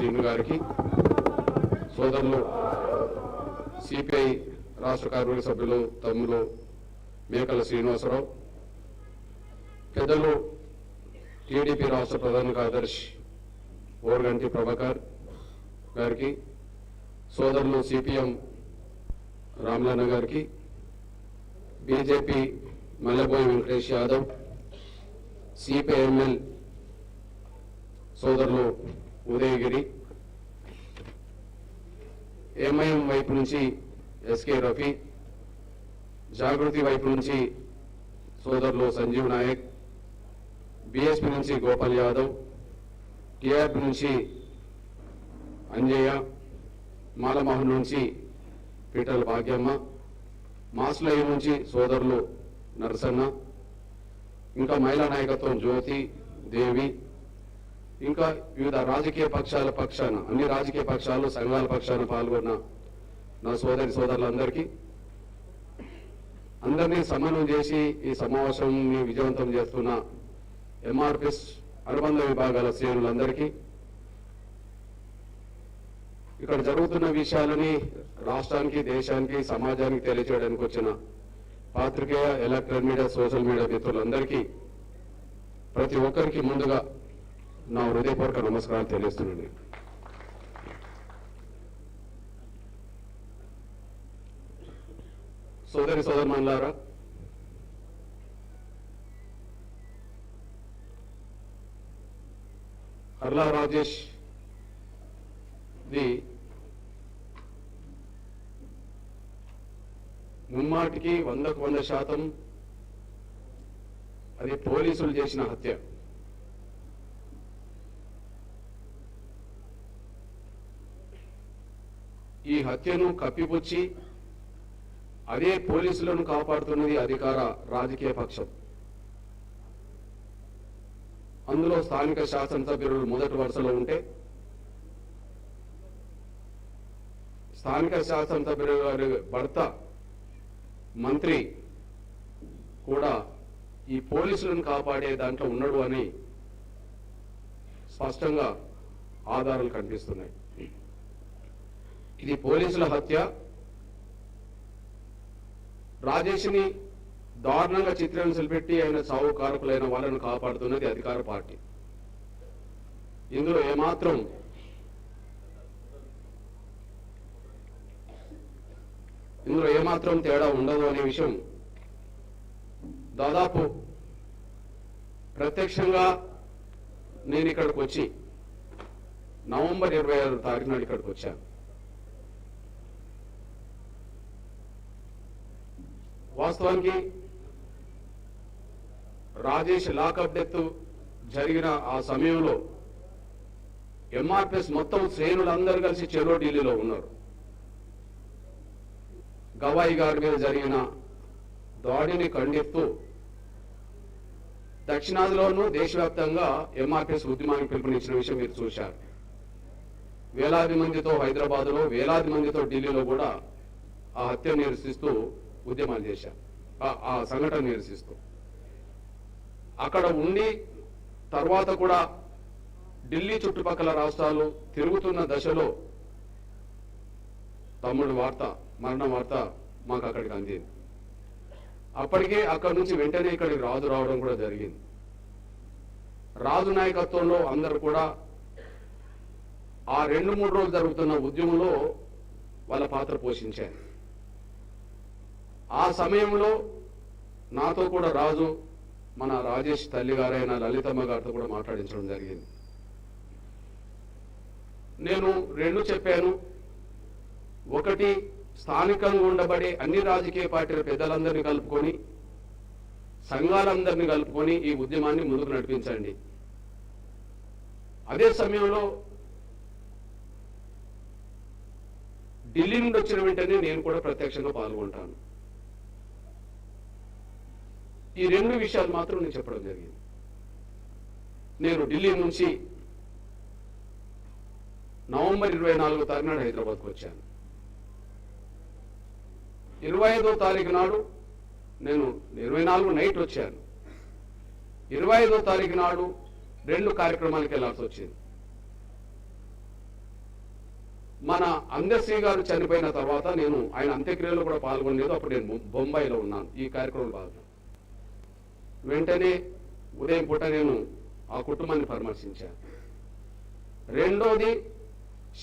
శ్రీను గారికి, సోదరులు సిపిఐ రాష్ట్ర కార్యవర్గ సభ్యులు తమ్ములు మేకల శ్రీనివాసరావు, పెద్దలు టీడీపీ రాష్ట్ర ప్రధాన కార్యదర్శి ఓర్గంటి ప్రభాకర్ గారికి, సోదరులు సిపిఎం రామలన్న గారికి, బీజేపీ మల్లెబోయి వెంకటేష్ యాదవ్, సిపిఐఎంఎల్ సోదరులు ఉదయగిరి, ఎంఐఎం వైపు నుంచి ఎస్కే రఫీ, జాగృతి వైపు నుంచి సోదరులు సంజీవ్ నాయక్, బీఎస్పీ నుంచి గోపాల్ యాదవ్, టీఆర్పీ నుంచి అంజయ్య, మాలమోహన్ నుంచి పీటల భాగ్యమ్మ, మాస్లయ్య నుంచి సోదరులు నరసన్న, ఇంకా మహిళా నాయకత్వం జ్యోతి దేవి, ఇంకా వివిధ రాజకీయ పక్షాల పక్షాన అన్ని రాజకీయ పక్షాలు సంఘాల పక్షాన పాల్గొన్న నా సోదరులందరికీ అందరినీ సమన్వయం చేసి ఈ సమావేశాన్ని విజయవంతం చేస్తున్న ఎంఆర్పిఎస్ అనుబంధ విభాగాల శ్రేణులందరికీ, ఇక్కడ జరుగుతున్న విషయాలని రాష్ట్రానికి, దేశానికి, సమాజానికి తెలియజేయడానికి వచ్చిన పాత్రికేయ, ఎలక్ట్రానిక్ మీడియా, సోషల్ మీడియా మిత్రులందరికీ ప్రతి ఒక్కరికి ముందుగా నా హృదయపూర్వక నమస్కారాలు తెలియజేస్తున్నాను. సోదరిమణులారా, హర్లా రాజేష్ ది ముమ్మాటికి 100% అది పోలీసులు చేసిన హత్య. ఈ హత్యను కప్పిపుచ్చి అదే పోలీసులను కాపాడుతున్నది అధికార రాజకీయ పక్షం. అందులో స్థానిక శాసనసభ్యులు మొదటి వరుసలో ఉంటే, స్థానిక శాసనసభ్యుల గారి భర్త మంత్రి కూడా ఈ పోలీసులను కాపాడే దాంట్లో ఉన్నాడు అని స్పష్టంగా ఆధారాలు కనిపిస్తున్నాయి. ఇది పోలీసుల హత్య. రాజేష్ని దారుణంగా చిత్రహింసలు పెట్టి ఆయన చావు కారకులైన వాళ్ళను కాపాడుతున్నది అధికార పార్టీ. ఇందులో ఏమాత్రం తేడా ఉండదు అనే విషయం దాదాపు ప్రత్యక్షంగా నేను ఇక్కడికి వచ్చి నవంబర్ 26 తారీఖు నాడు ఇక్కడికి వచ్చాను. వాస్తవానికి రాజేష్ లాకప్ డెత్ జరిగిన ఆ సమయంలో ఎంఆర్పిఎస్ మొత్తం శ్రేణులందరూ కలిసి చెరో ఢిల్లీలో ఉన్నారు. గవాయి గారి మీద జరిగిన దాడిని ఖండిస్తూ దక్షిణాదిలోనూ దేశవ్యాప్తంగా ఎంఆర్పిఎస్ ఉద్యమానికి పిలుపునిచ్చిన విషయం మీరు చూశారు. వేలాది మందితో హైదరాబాద్లో, వేలాది మందితో ఢిల్లీలో కూడా ఆ హత్య నిరసిస్తూ ఉద్యమాలు చేశారు. ఆ సంఘటన నిరసిస్తూ అక్కడ ఉండి తర్వాత కూడా ఢిల్లీ చుట్టుపక్కల రాష్ట్రాలు తిరుగుతున్న దశలో తమ్ముడు మరణ వార్త మాకు అక్కడికి అందింది. అప్పటికే అక్కడి నుంచి వెంటనే ఇక్కడికి రాజు రావడం కూడా జరిగింది. రాజు నాయకత్వంలో అందరూ కూడా ఆ 2-3 రోజులు జరుగుతున్న ఉద్యమంలో వాళ్ళ పాత్ర పోషించారు. ఆ సమయంలో నాతో కూడా రాజు, మన రాజేష్ తల్లి గారైన లలితమ్మ గారితో కూడా మాట్లాడించడం జరిగింది. నేను 2 చెప్పాను. ఒకటి, స్థానికంగా ఉండబడే అన్ని రాజకీయ పార్టీల పెద్దలందరినీ కలుపుకొని, సంఘాలందరినీ కలుపుకొని ఈ ఉద్యమాన్ని ముందుకు నడిపించండి. అదే సమయంలో ఢిల్లీ నుండి వచ్చిన వెంటనే నేను కూడా ప్రత్యక్షంగా పాల్గొంటాను. ఈ 2 విషయాలు మాత్రం నేను చెప్పడం జరిగింది. నేను ఢిల్లీ నుంచి నవంబర్ 24 తారీఖు నాడు హైదరాబాద్కు వచ్చాను. 25వ తారీఖు నాడు నేను 24 నైట్ వచ్చాను. 25వ తారీఖు నాడు 2 కార్యక్రమాలకు వెళ్లాల్సి వచ్చింది. మన అందశ్రీ గారు చనిపోయిన తర్వాత నేను ఆయన అంత్యక్రియలో కూడా పాల్గొనలేదు. అప్పుడు నేను బొంబాయిలో ఉన్నాను ఈ కార్యక్రమం భాగంగా. వెంటనే ఉదయం పూట నేను ఆ కుటుంబాన్ని పరామర్శించాను. రెండోది,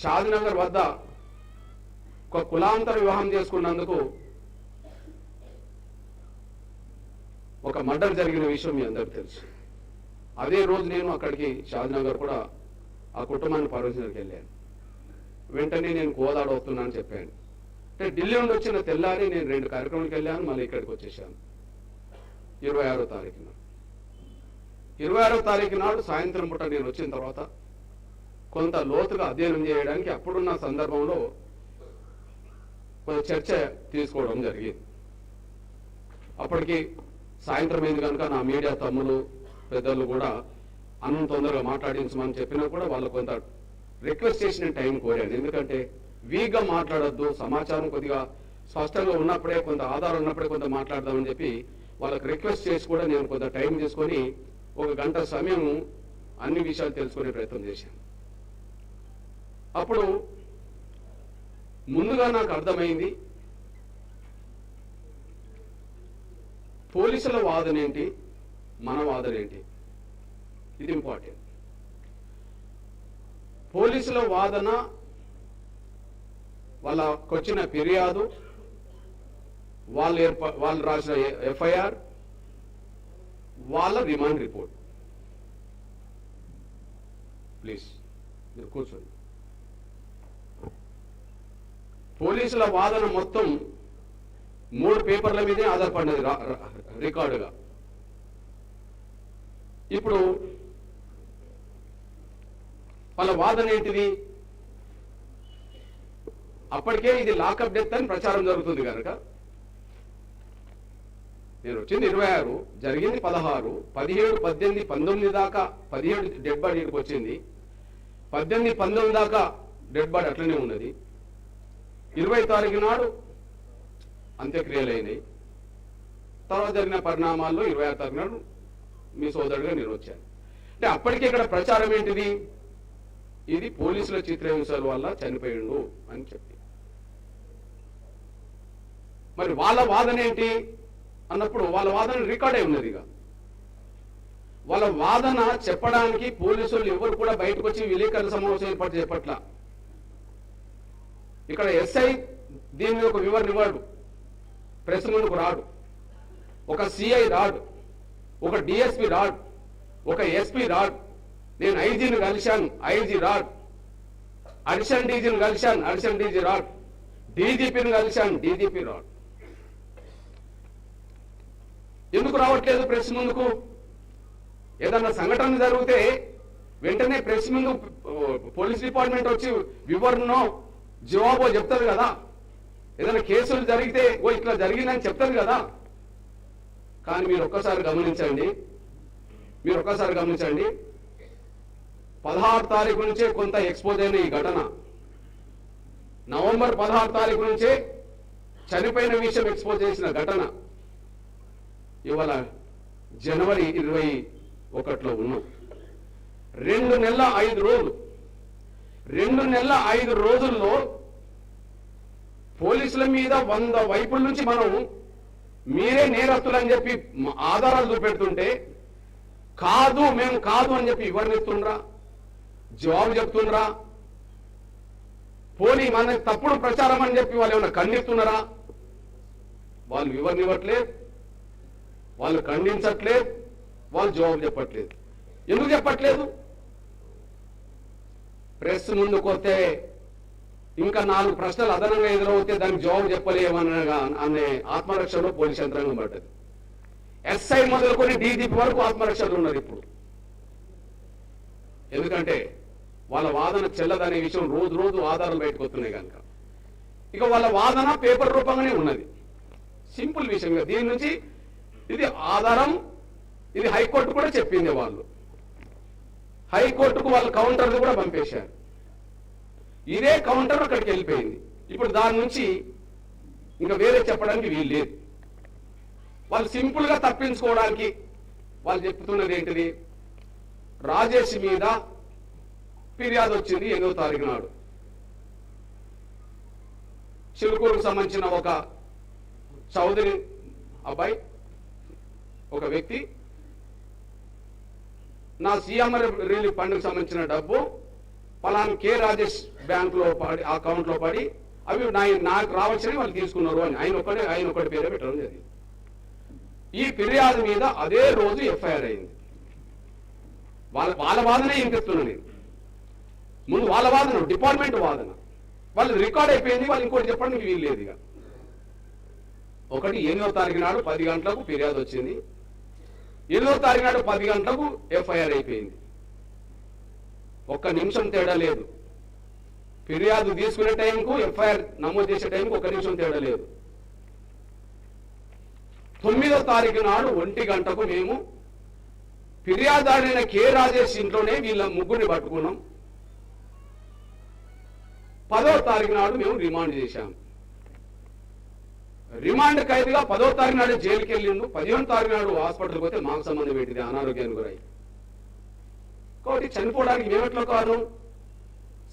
షాద్నగర్ వద్ద ఒక కులాంతర వివాహం చేసుకున్నందుకు ఒక మర్డర్ జరిగిన విషయం మీ అందరికీ తెలుసు. అదే రోజు నేను అక్కడికి షాద్నగర్ కూడా ఆ కుటుంబాన్ని పరామర్శించడానికి వెళ్ళాను. వెంటనే నేను కోదాడ వస్తున్నానని చెప్పాను. అంటే ఢిల్లీ నుండి వచ్చిన తెల్లారి నేను 2 కార్యక్రమాలకు వెళ్ళాను, మళ్ళీ ఇక్కడికి వచ్చేసాను. 26వ తారీఖున 26వ తారీఖు నాడు సాయంత్రం పూట నేను వచ్చిన తర్వాత కొంత లోతుగా అధ్యయనం చేయడానికి అప్పుడున్న సందర్భంలో కొంత చర్చ తీసుకోవడం జరిగింది. అప్పటికి సాయంత్రం అయింది కనుక నా మీడియా తమ్ములు పెద్దలు కూడా అన్నం తొందరగా మాట్లాడించమని చెప్పినా కూడా వాళ్ళు కొంత రిక్వెస్ట్ చేసిన టైం కోరాను. ఎందుకంటే వీక్గా మాట్లాడొద్దు, సమాచారం కొద్దిగా స్పష్టంగా ఉన్నప్పుడే, కొంత ఆధారం ఉన్నప్పుడే కొంత మాట్లాడదామని చెప్పి వాళ్ళకి రిక్వెస్ట్ చేసి కూడా నేను కొంత టైం తీసుకొని 1 గంట సమయం అన్ని విషయాలు తెలుసుకునే ప్రయత్నం చేశాను. అప్పుడు ముందుగా నాకు అర్థమైంది పోలీసుల వాదన ఏంటి, మన వాదన ఏంటి. ఇది ఇంపార్టెంట్. పోలీసుల వాదన, వాళ్ళకొచ్చిన ఫిర్యాదు, వాళ్ళు రాసిన ఎఫ్ఐఆర్, వాళ్ళ రిమాండ్ రిపోర్ట్. ప్లీజ్ మీరు కూర్చోండి. పోలీసుల వాదన మొత్తం 3 పేపర్ల మీదే ఆధారపడినది రికార్డుగా. ఇప్పుడు వాళ్ళ వాదన ఏంటిది? అప్పటికే ఇది లాకప్ డెత్ అని ప్రచారం జరుగుతుంది కనుక నేను వచ్చింది 26, జరిగింది 16, 17, 18, 19 దాకా 17 డెడ్ బాడీ ఇక్కడికి వచ్చింది. 18, 19 దాకా డెడ్ బాడీ అట్లనే ఉన్నది. 20 తారీఖు నాడు అంత్యక్రియలు అయినాయి. తర్వాత జరిగిన పరిణామాల్లో 26 తారీఖు నాడు మీ సోదరుడిగా నేను వచ్చాను. అంటే అప్పటికే ఇక్కడ ప్రచారం ఏంటిది? ఇది పోలీసుల చిత్రహింసల వల్ల చనిపోయిండు అని చెప్పి. మరి వాళ్ళ వాదన ఏంటి అన్నప్పుడు వాళ్ళ వాదన రికార్డ్ అయి ఉన్నది. వాళ్ళ వాదన చెప్పడానికి పోలీసులు ఎవరు కూడా బయటకు వచ్చి విలేకరుల సమావేశం ఏర్పాటు చేపట్ల. ఇక్కడ ఎస్ఐ దీని మీద ఒక వివరణ ఇవ్వడు, ప్రెస్ ముందుకు రాడు, ఒక సిఐ రాడు, ఒక డిఎస్పి రాడు, ఒక ఎస్పీ రాడు. నేను ఐజీని కలిశాను, ఐజీ రాడు. అడిషనల్ డీజీని కలిశాను, అడిషనల్ డీజీ రాడు. డీజీపీని కలిశాను, డీజీపీ రాడు. ఎందుకు రావట్లేదు ప్రెస్ ముందుకు? ఏదన్నా సంఘటన జరిగితే వెంటనే ప్రెస్ ముందు పోలీస్ డిపార్ట్మెంట్ వచ్చి వివరణో జవాబో చెప్తారు కదా. ఏదైనా కేసులు జరిగితే ఇట్లా జరిగిందని చెప్తారు కదా. కానీ మీరు ఒక్కసారి గమనించండి, 16 తారీఖు నుంచే కొంత ఎక్స్పోజ్ అయిన ఈ ఘటన, నవంబర్ 16 తారీఖు నుంచే చనిపోయిన విషయం ఎక్స్పోజ్ చేసిన ఘటన, ఇవాళ జనవరి 21లో ఉన్నాం. 2 నెలల 5 రోజులు, 2 నెలల 5 రోజుల్లో పోలీసుల మీద 100 వైపుల నుంచి మనం మీరే నేరస్తులని చెప్పి ఆధారాలు చూపెడుతుంటే కాదు, మేము కాదు అని చెప్పి వివరణిస్తుండ్రా, జవాబు చెప్తుండ్రా? పోనీ మన తప్పుడు ప్రచారం అని చెప్పి వాళ్ళు ఏమైనా ఖండిస్తున్నారా? వాళ్ళు వివరణ ఇవ్వట్లేదు, వాళ్ళు ఖండించట్లేదు, వాళ్ళు జవాబు చెప్పట్లేదు. ఎందుకు చెప్పట్లేదు? ప్రెస్ ముందుకు వస్తే ఇంకా 4 ప్రశ్నలు అదనంగా ఎదురవుతే దానికి జవాబు చెప్పలేమనగా అనే ఆత్మరక్షణలో పోలీస్ యంత్రాంగం పడ్డది. ఎస్ఐ మొదలుకొని డీజీపీ వరకు ఆత్మరక్షలు ఉన్నారు ఇప్పుడు. ఎందుకంటే వాళ్ళ వాదన చెల్లదనే విషయం రోజు రోజు ఆధారాలు బయటకు వస్తున్నాయి కనుక ఇక వాళ్ళ వాదన పేపర్ రూపంగానే ఉన్నది. సింపుల్ విషయం. దీని నుంచి ఇది ఆధారం, ఇది హైకోర్టు కూడా చెప్పింది. వాళ్ళు హైకోర్టుకు వాళ్ళు కౌంటర్లు కూడా పంపేశారు. ఇదే కౌంటర్ అక్కడికి వెళ్ళిపోయింది. ఇప్పుడు దాని నుంచి ఇంకా వేరే చెప్పడానికి వీలు లేదు. వాళ్ళు సింపుల్ గా తప్పించుకోవడానికి వాళ్ళు చెప్తున్నది ఏంటిది? రాజేష్ మీద ఫిర్యాదు వచ్చింది 8వ తారీఖు నాడు. చిలుకూరుకు సంబంధించిన ఒక చౌదరి అబ్బాయి ఒక వ్యక్తి నా సీఎం రిలీఫ్ ఫండ్కి సంబంధించిన డబ్బు పలానా కె రాజేష్ బ్యాంకులో పడి అకౌంట్లో పడి అవి నాకు రావాల్సినవి వాళ్ళు తీసుకున్నారు అని ఆయన ఒకటి పేరే పెట్టడం జరిగింది. ఈ ఫిర్యాదు మీద అదే రోజు ఎఫ్ఐఆర్ అయింది. వాళ్ళ వాదనే వినిపిస్తున్నా నేను. ముందు వాళ్ళ వాదన, డిపార్ట్మెంట్ వాదన, వాళ్ళు రికార్డ్ అయిపోయింది. వాళ్ళు ఇంకోటి చెప్పడానికి వీలు లేదు. ఇక 8వ తారీఖు నాడు 10 గంటలకు ఫిర్యాదు వచ్చింది. 8వ తారీఖు నాడు 10 గంటలకు ఎఫ్ఐఆర్ అయిపోయింది. ఒక్క నిమిషం తేడా లేదు. ఫిర్యాదు తీసుకునే టైంకు ఎఫ్ఐఆర్ నమోదు చేసే టైంకు 1 నిమిషం తేడా లేదు. 9వ తారీఖు నాడు 1 గంటకు మేము ఫిర్యాదారైన కె రాజేష్ ఇంట్లోనే వీళ్ళ ముగ్గురిని పట్టుకున్నాం. 10వ తారీఖు నాడు మేము రిమాండ్ చేశాం. రిమాండ్ ఖైదుగా 10వ తారీఖు నాడు జైలుకి వెళ్ళిండు. 15వ తారీఖు నాడు హాస్పిటల్కి పోతే మాకు సంబంధం ఏంటిది, అనారోగ్యానికి గురై. కాబట్టి చనిపోవడానికి మేమెట్లో కాదు,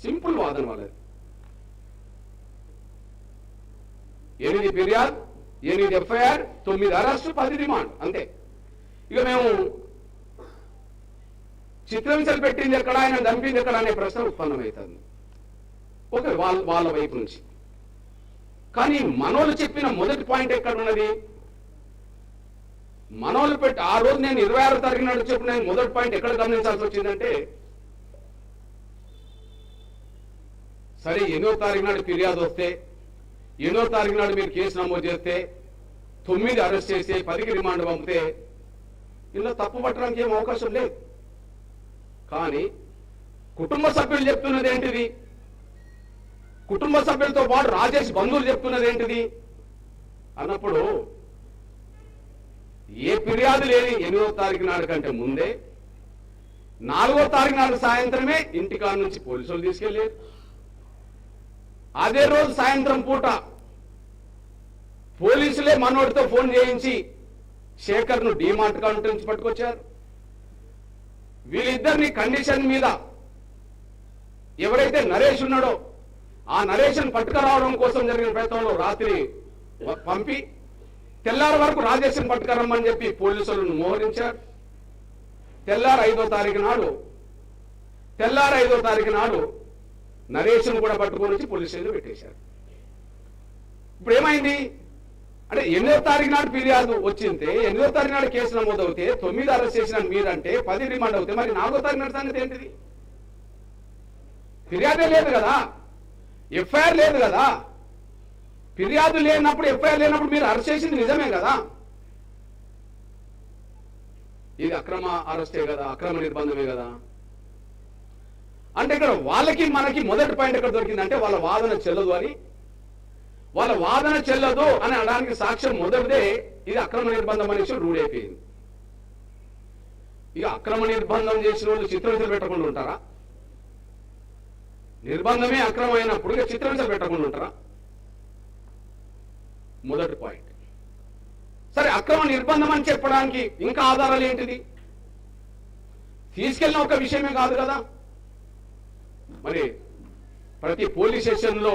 సింపుల్ వాదన వాళ్ళది. 8 ఫిర్యాదు, 8 ఎఫ్ఐఆర్, 9 అరెస్టు, 10 రిమాండ్, అంతే. ఇక మేము చిత్రహింసలు పెట్టింది ఎక్కడ, ఆయన చంపింది ఎక్కడ అనే ప్రశ్న ఉత్పన్నమవుతుంది ఓకే వాళ్ళ వైపు నుంచి. కానీ మనోళ్ళు చెప్పిన మొదటి పాయింట్ ఎక్కడ ఉన్నది? మనోళ్ళు పెట్టి ఆ రోజు నేను 26వ తారీఖు నాడు చెప్పిన మొదటి పాయింట్ ఎక్కడ గమనించాల్సి వచ్చిందంటే, సరే 8వ తారీఖు నాడు ఫిర్యాదు వస్తే, 8వ తారీఖు నాడు మీరు కేసు నమోదు చేస్తే, 9 అరెస్ట్ చేస్తే, 10కి రిమాండ్ పంపితే ఇలా తప్పు పట్టడానికి ఏం అవకాశం లేదు. కానీ కుటుంబ సభ్యులు చెప్తున్నది ఏంటిది? కుటుంబ సభ్యులతో పాటు రాజేష్ బంధువులు చెప్తున్నది ఏంటిది అన్నప్పుడు, ఏ ఫిర్యాదు లేని 8వ తారీఖు నాడు కంటే ముందే 4వ తారీఖు నాడు సాయంత్రమే ఇంటికాడ నుంచి పోలీసులు తీసుకెళ్లారు. అదే రోజు సాయంత్రం పూట పోలీసులే మనోడితో ఫోన్ చేయించి శేఖర్ను డీమార్ట్ కౌంటర్ నుంచి పట్టుకొచ్చారు. వీళ్ళిద్దరిని కండిషన్ మీద ఎవరైతే నరేష్ ఉన్నాడో ఆ నరేషన్ పట్టుకురావడం కోసం జరిగిన ప్రయత్నంలో రాత్రి పంపి తెల్లారి వరకు రాజేష్ని పట్టుకురమ్మని చెప్పి పోలీసులను మోహరించారు. తెల్లారి 5వ తారీఖు నాడు నరేష్ను కూడా పట్టుకొని వచ్చి పోలీస్ స్టేషన్లో పెట్టేశారు. ఇప్పుడు ఏమైంది అంటే 8వ తారీఖు నాడు ఫిర్యాదు వచ్చింటే, 8వ తారీఖు నాడు కేసు నమోదు అవుతే, 9 అరెస్ట్ చేసిన మీరంటే 10 రిమాండ్ అవుతే, మరి 4వ తారీఖు నాడు సంగతి ఏంటిది? ఫిర్యాదే లేదు కదా, ఎఫ్ఐఆర్ లేదు కదా. ఫిర్యాదు లేనప్పుడు, ఎఫ్ఐఆర్ లేనప్పుడు మీరు అరెస్ట్ చేసింది నిజమే కదా. ఇది అక్రమ అరెస్టే కదా, అక్రమ నిర్బంధమే కదా. అంటే ఇక్కడ వాళ్ళకి మనకి మొదటి పాయింట్ ఎక్కడ దొరికిందంటే, వాళ్ళ వాదన చెల్లదు అని. వాళ్ళ వాదన చెల్లదు అని అనడానికి సాక్ష్యం మొదటిదే ఇది అక్రమ నిర్బంధం అనేసి రూఢి అయిపోయింది. ఇక అక్రమ నిర్బంధం చేసిన వాళ్ళు చిత్రహింసలు పెట్టకుండా ఉంటారా? నిర్బంధమే అక్రమమైనప్పుడు ఇక చిత్రహింసలు పెట్టకుండా ఉంటారా? మొదటి పాయింట్. సరే, అక్రమ నిర్బంధం అని చెప్పడానికి ఇంకా ఆధారాలు ఏంటిది? తీసుకెళ్ళిన ఒక విషయమే కాదు కదా. మరి ప్రతి పోలీస్ స్టేషన్లో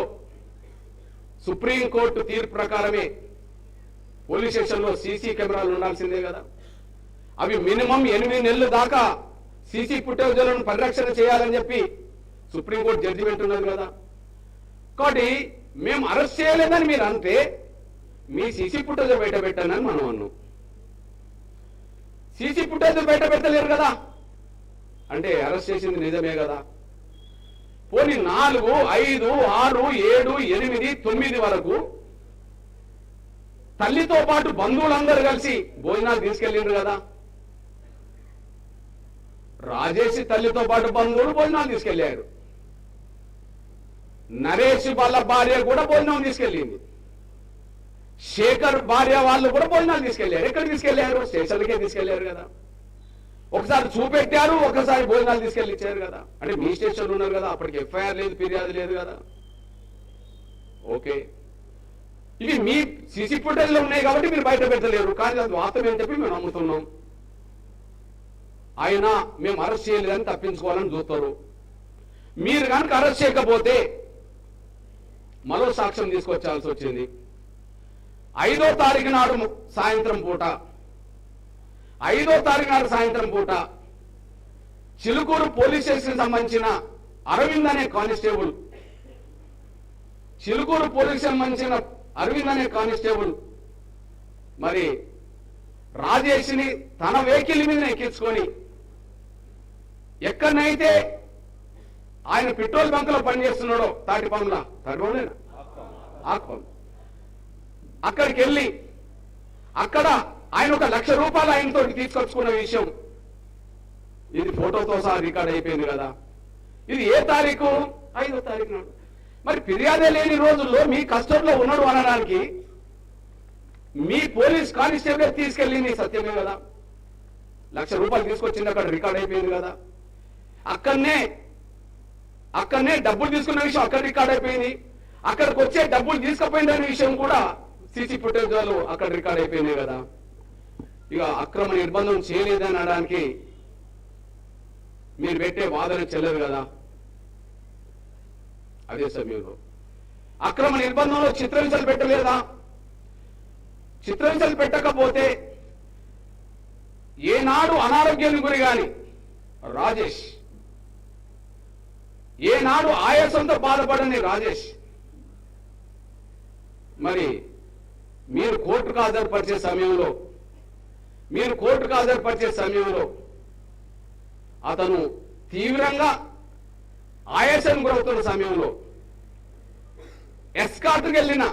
సుప్రీంకోర్టు తీర్పు ప్రకారమే పోలీస్ స్టేషన్లో సీసీ కెమెరాలు ఉండాల్సిందే కదా. అవి మినిమం 8 నెలల దాకా సీసీ ఫుటేజ్లను పరిరక్షణ చేయాలని చెప్పి సుప్రీంకోర్టు జడ్జిమెంట్ ఉన్నది కదా. కాబట్టి మేము అరెస్ట్ చేయలేదని మీరు అంటే మీ సీసీ ఫుటేజ్ బయట పెట్టానని మనం అన్నాం. సీసీ ఫుటేజ్ బయట పెట్టలేరు కదా అంటే అరెస్ట్ చేసింది నిజమే కదా. పోనీ 4, 5, 6, 7, 8, 9 వరకు తల్లితో పాటు బంధువులందరూ కలిసి భోజనాలు తీసుకెళ్ళిండ్రు కదా. రాజేష్ తల్లితో పాటు బంధువులు భోజనాలు తీసుకెళ్లారు. నరేష్ వాళ్ళ భార్య కూడా భోజనం తీసుకెళ్ళింది. శేఖర్ భార్య వాళ్ళు కూడా భోజనాలు తీసుకెళ్లారు. ఎక్కడ తీసుకెళ్లారు? స్టేషన్లకే తీసుకెళ్లారు కదా. ఒకసారి చూపెట్టారు, ఒకసారి భోజనాలు తీసుకెళ్ళి ఇచ్చారు కదా. అంటే మీ స్టేషన్లో ఉన్నారు కదా, అప్పటికి ఎఫ్ఐఆర్ లేదు, ఫిర్యాదు లేదు కదా. ఓకే, ఇవి మీ సీసీ ఫుటేజ్లో ఉన్నాయి కాబట్టి మీరు బయట పెట్టలేరు. కానీ అది వాస్తవం అని చెప్పి మేము నమ్ముతున్నాం. ఆయన మేము అరెస్ట్ చేయలేదని తప్పించుకోవాలని చూస్తారు. మీరు కనుక అరెస్ట్ చేయకపోతే మరో సాక్ష్యం తీసుకొచ్చాల్సి వచ్చింది. 5వ తారీఖు నాడు సాయంత్రం పూట చిలుకూరు పోలీస్ స్టేషన్ సంబంధించిన అరవింద్ అనే కానిస్టేబుల్ మరి రాజేష్ని తన వెహికల్ మీద ఎక్కించుకొని ఎక్కడనైతే ఆయన పెట్రోల్ బంక్ లో పనిచేస్తున్నాడో తాటిపండ్ల అక్కడికి వెళ్ళి అక్కడ ఆయన 1,00,000 రూపాయలు ఆయనతో తీసుకొచ్చుకున్న విషయం ఇది ఫోటోతో సహా రికార్డ్ అయిపోయింది కదా. ఇది ఏ తారీఖు? 5వ తారీఖు నాడు. మరి ఫిర్యాదే లేని రోజుల్లో మీ కస్టడీలో ఉన్నాడు అనడానికి మీ పోలీస్ కానిస్టేబుల్ తీసుకెళ్ళింది సత్యమే కదా. 1,00,000 రూపాయలు తీసుకొచ్చింది, అక్కడ రికార్డ్ అయిపోయింది కదా. అక్కడనే డబ్బులు తీసుకున్న విషయం అక్కడ రికార్డ్ అయిపోయింది. అక్కడికి వచ్చే డబ్బులు తీసుకుపోయిందనే విషయం కూడా సీసీ ఫుటేజ్ వాళ్ళు అక్కడ రికార్డ్ అయిపోయినాయి కదా. ఇక అక్రమ నిర్బంధం చేయలేదని అనడానికి మీరు పెట్టే వాదన చెల్లదు కదా. అదే సమయంలో అక్రమ నిర్బంధంలో చిత్రహింసలు పెట్టలేదా? చిత్రహింసలు పెట్టకపోతే ఏనాడు అనారోగ్యానికి గురి కాని రాజేష్, ఏనాడు ఆయాసంతో బాధపడని రాజేష్ మరి మీరు కోర్టుకు హాజరుపరిచే సమయంలో అతను తీవ్రంగా ఆయాసం గురవుతున్న సమయంలో ఎస్కార్ట్కి వెళ్ళిన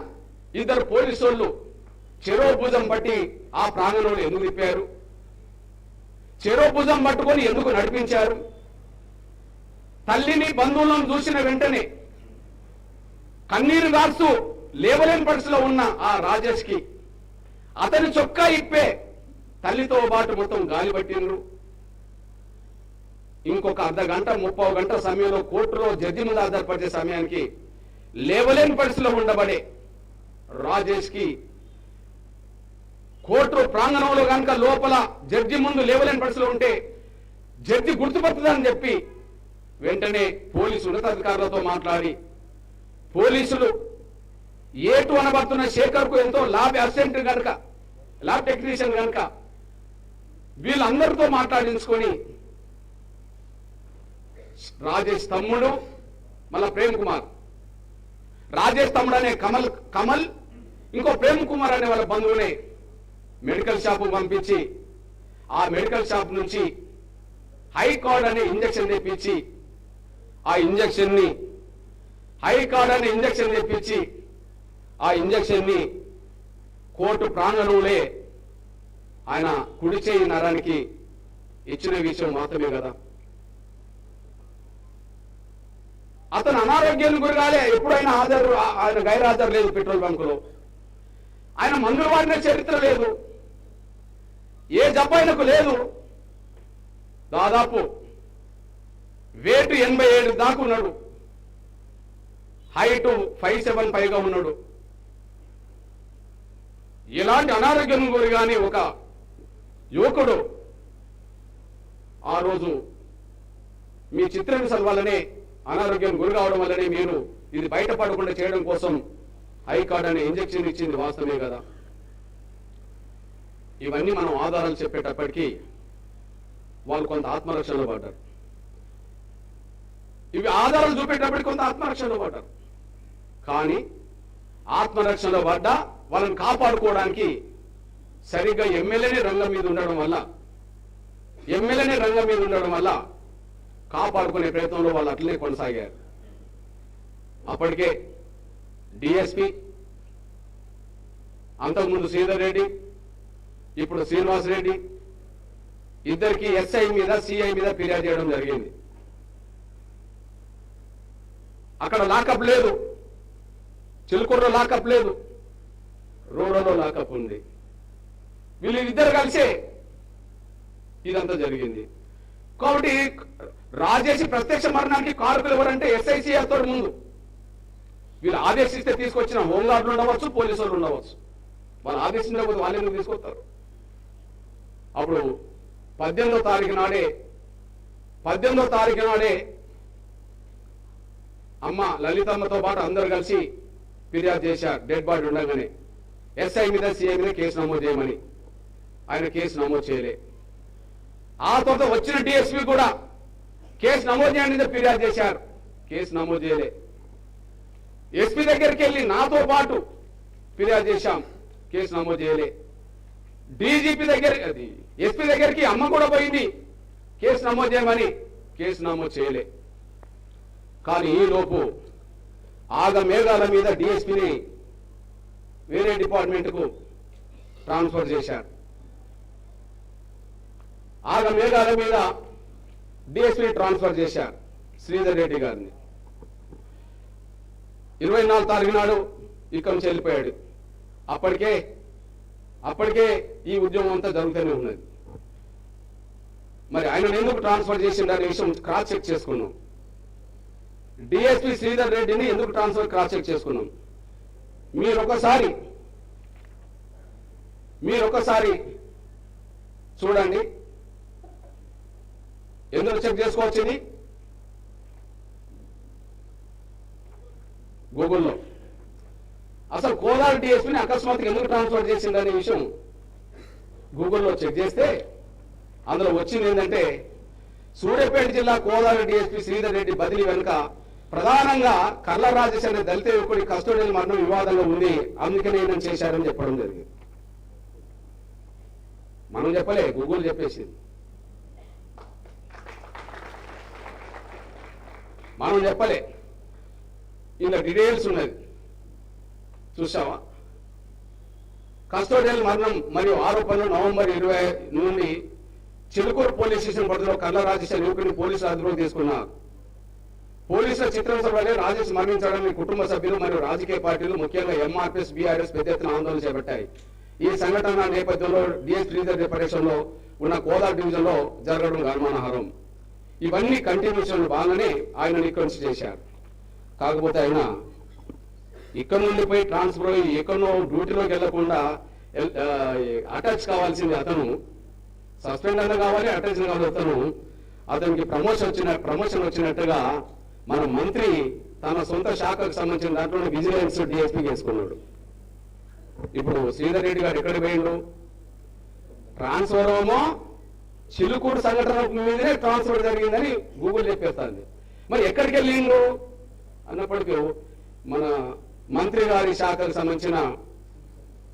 2 పోలీసు వాళ్ళు చెరో భుజం పట్టి ఆ ప్రాంగణంలో ఎందుకు తిప్పారు? చెరో భుజం పట్టుకొని ఎందుకు నడిపించారు? తల్లిని బంధువులను చూసిన వెంటనే కన్నీరు గార్చు లేవలేని పరిస్థితిలో ఉన్న ఆ రాజేష్ కి అతని చొక్కా ఇప్పే తల్లితో పాటు మొత్తం గాలి పట్టిండ్రు. ఇంకొక అర్ధగంట 30 గంటల సమయంలో కోర్టులో జడ్జి ముందు హాజరుపరిచే సమయానికి లేవలేని పరిస్థితిలో ఉండబడే రాజేష్ కి కోర్టు ప్రాంగణంలో కనుక లోపల జడ్జి ముందు లేవలేని పరిస్థితిలో ఉంటే జడ్జి గుర్తుపడుతుందని చెప్పి వెంటనే పోలీసు ఉన్నతాధికారులతో మాట్లాడి పోలీసులు ఏటు అనబడుతున్న శేఖర్ కు ఎంతో ల్యాబ్ టెక్నీషియన్ కనుక వీళ్ళందరితో మాట్లాడించుకొని రాజేష్ తమ్ముడు మళ్ళా ప్రేమ్ కుమార్, రాజేష్ తమ్ముడు అనే కమల్ ఇంకో ప్రేమ్ కుమార్ అనే వాళ్ళ బంధువునే మెడికల్ షాప్ పంపించి ఆ మెడికల్ షాప్ నుంచి హైకార్డ్ అనే ఇంజక్షన్ తెప్పించి ఆ ఇంజక్షన్ ని కోర్టు ప్రాంగణంలో ఆయన కుడి చేయి నరానికి ఇచ్చిన విషయం మాత్రమే కదా. అతను అనారోగ్యానికి గురిగాలే ఎప్పుడైనా ఆయన గైర్హాజరు లేదు. పెట్రోల్ బంకులో ఆయన మందులు వాడిన చరిత్ర లేదు, ఏ జబ్బైనకు లేదు. దాదాపు వెయిట్ 87 దాకా ఉన్నాడు, హైట్ 5'7" పైగా ఉన్నాడు. ఇలాంటి అనారోగ్యం గురిగానే ఒక యువకుడు ఆ రోజు మీ చిత్రహింసల వల్లనే అనారోగ్యం గురి కావడం వల్లనే మీరు ఇది బయటపడకుండా చేయడం కోసం హైకార్డ్ అనే ఇంజెక్షన్ ఇచ్చింది వాస్తవమే కదా. ఇవన్నీ మనం ఆధారాలు చెప్పేటప్పటికీ వాళ్ళు కొంత ఆత్మరక్షణలో పడ్డారు. ఇవి ఆధారాలు చూపేటప్పటికి కొంత ఆత్మరక్షణలో పడ్డారు. కానీ ఆత్మరక్షణలో పడ్డా వాళ్ళని కాపాడుకోవడానికి సరిగ్గా ఎమ్మెల్యేనే రంగం మీద ఉండడం వల్ల కాపాడుకునే ప్రయత్నంలో వాళ్ళు అట్లనే కొనసాగారు. అప్పటికే డిఎస్పి, అంతకుముందు శ్రీధర్ రెడ్డి, ఇప్పుడు శ్రీనివాస్ రెడ్డి ఇద్దరికి ఎస్ఐ మీద సిఐ మీద ఫిర్యాదు చేయడం జరిగింది. అక్కడ లాకప్ లేదు, చిలుకూరులో లాకప్ లేదు, రూరల్లో లాకప్ ఉంది. వీళ్ళిద్దరు కలిసే ఇదంతా జరిగింది. కాబట్టి రాజేష్ ప్రత్యక్ష మరణానికి కారకులు ఎవరంటే ఎస్ఐసిఆర్తో ముందు వీళ్ళు ఆదేశిస్తే తీసుకొచ్చిన హోంగార్డులు ఉండవచ్చు, పోలీసులు ఉండవచ్చు. వాళ్ళు ఆదేశించకపోతే వాళ్ళు ఎందుకు తీసుకొస్తారు? అప్పుడు 18వ తారీఖు నాడే అమ్మ లలితమ్మతో పాటు అందరు కలిసి ఫిర్యాదు చేశారు డెడ్ బాడీ ఉండగానే ఎస్ఐ మీద సిఐ మీద కేసు నమోదు చేయమని. ఆయన కేసు నమోదు చేయలే. ఆ తర్వాత వచ్చిన డిఎస్పీ కూడా కేసు నమోదు చేయండి ఫిర్యాదు చేశారు, కేసు నమోదు చేయలే. ఎస్పీ దగ్గరికి వెళ్ళి నాతో పాటు ఫిర్యాదు చేశాం, కేసు నమోదు చేయలే. డీజీపీ దగ్గర ఎస్పీ దగ్గరికి అమ్మ కూడా పోయింది కేసు నమోదు చేయమని, కేసు నమోదు చేయలే. కానీ ఈలోపు ఆగమేఘాల మీద డిఎస్పీని వేరే డిపార్ట్మెంట్కు ట్రాన్స్ఫర్ చేశారు. ఆగమేఘాల మీద డిఎస్పీని ట్రాన్స్ఫర్ చేశారు శ్రీధర్ రెడ్డి గారిని. 24 తారీఖు నాడు ఇక్కడ నుంచి వెళ్ళిపోయాడు. అప్పటికే ఈ ఉద్యమం అంతా జరుగుతూనే ఉన్నది. మరి ఆయన ఎందుకు ట్రాన్స్ఫర్ చేసిండు అనే విషయం క్రాస్ చెక్ చేసుకున్నాం. డిఎస్పీ శ్రీధర్ రెడ్డిని ఎందుకు ట్రాన్స్ఫర్ క్రాస్ చెక్ చేసుకున్నాం. మీరొకసారి చూడండి, ఎందుకు చెక్ చేసుకోవచ్చు ఇది గూగుల్లో. అసలు కోదాడ డిఎస్పీని అకస్మాత్తుగా ఎందుకు ట్రాన్స్ఫర్ చేసిందనే విషయం గూగుల్లో చెక్ చేస్తే అందులో వచ్చింది ఏంటంటే, సూర్యాపేట జిల్లా కోదాడ డిఎస్పీ శ్రీధర్ రెడ్డి బదిలీ వెనుక ప్రధానంగా కర్ల రాజేష్ అనే దళిత యువకుడి కస్టోడియల్ మరణం వివాదంలో ఉంది, అందుకనే ఈయన చేశారని చెప్పడం జరిగింది. మనం చెప్పలే, గూగుల్ చెప్పేసింది. మనం చెప్పలే, ఇలా డీటెయిల్స్ ఉన్నది చూసావా. కస్టోడియల్ మరణం మరియు ఆరోపణలు నవంబర్ 20 నుండి చిలుకూరు పోలీస్ స్టేషన్ పరిధిలో కర్ల రాజేష్ యువకుని పోలీసులు అదుపులోకి తీసుకున్నారు. పోలీసుల చిత్రంలో రాజేష్ మరణించడాన్ని కుటుంబ సభ్యులు మరియు రాజకీయ పార్టీలు ముఖ్యంగా ఎంఆర్పీఎస్ బీఆర్ఎస్ పెద్ద ఎత్తున ఆందోళన చేపట్టాయి. ఈ సంఘటన నేపథ్యంలో డిఎస్ శ్రీధర్ పరిరక్షణలో ఉన్న కోదాడ డివిజన్ లో జరగడం గమనార్హం. ఇవన్నీ కంటిన్యూషన్ భాగంగానే ఆయన ఇక్కడ నుంచి చేశారు. కాకపోతే ఆయన ఇక్కడ నుండి పోయి ట్రాన్స్ఫర్ అయ్యి ఎక్కడో డ్యూటీలోకి వెళ్లకుండా అటాచ్ కావాల్సింది అతను, సస్పెండ్ అయినా కావాలి, అటాచ్ కావాలి. అతనికి ప్రమోషన్ వచ్చినట్టుగా మన మంత్రి తన సొంత శాఖకు సంబంధించిన దాంట్లో విజిలెన్స్ డిఎస్పీ చేసుకున్నాడు. ఇప్పుడు శ్రీధర్ రెడ్డి గారు ఎక్కడికి పోయిండు? ట్రాన్స్ఫర్ ఏమో చిలుకూరు సంఘటన మీదనే ట్రాన్స్ఫర్ జరిగిందని గూగుల్ చెప్పేస్తుంది. మరి ఎక్కడికి వెళ్ళిండు అన్నప్పటికీ మన మంత్రి గారి శాఖకు సంబంధించిన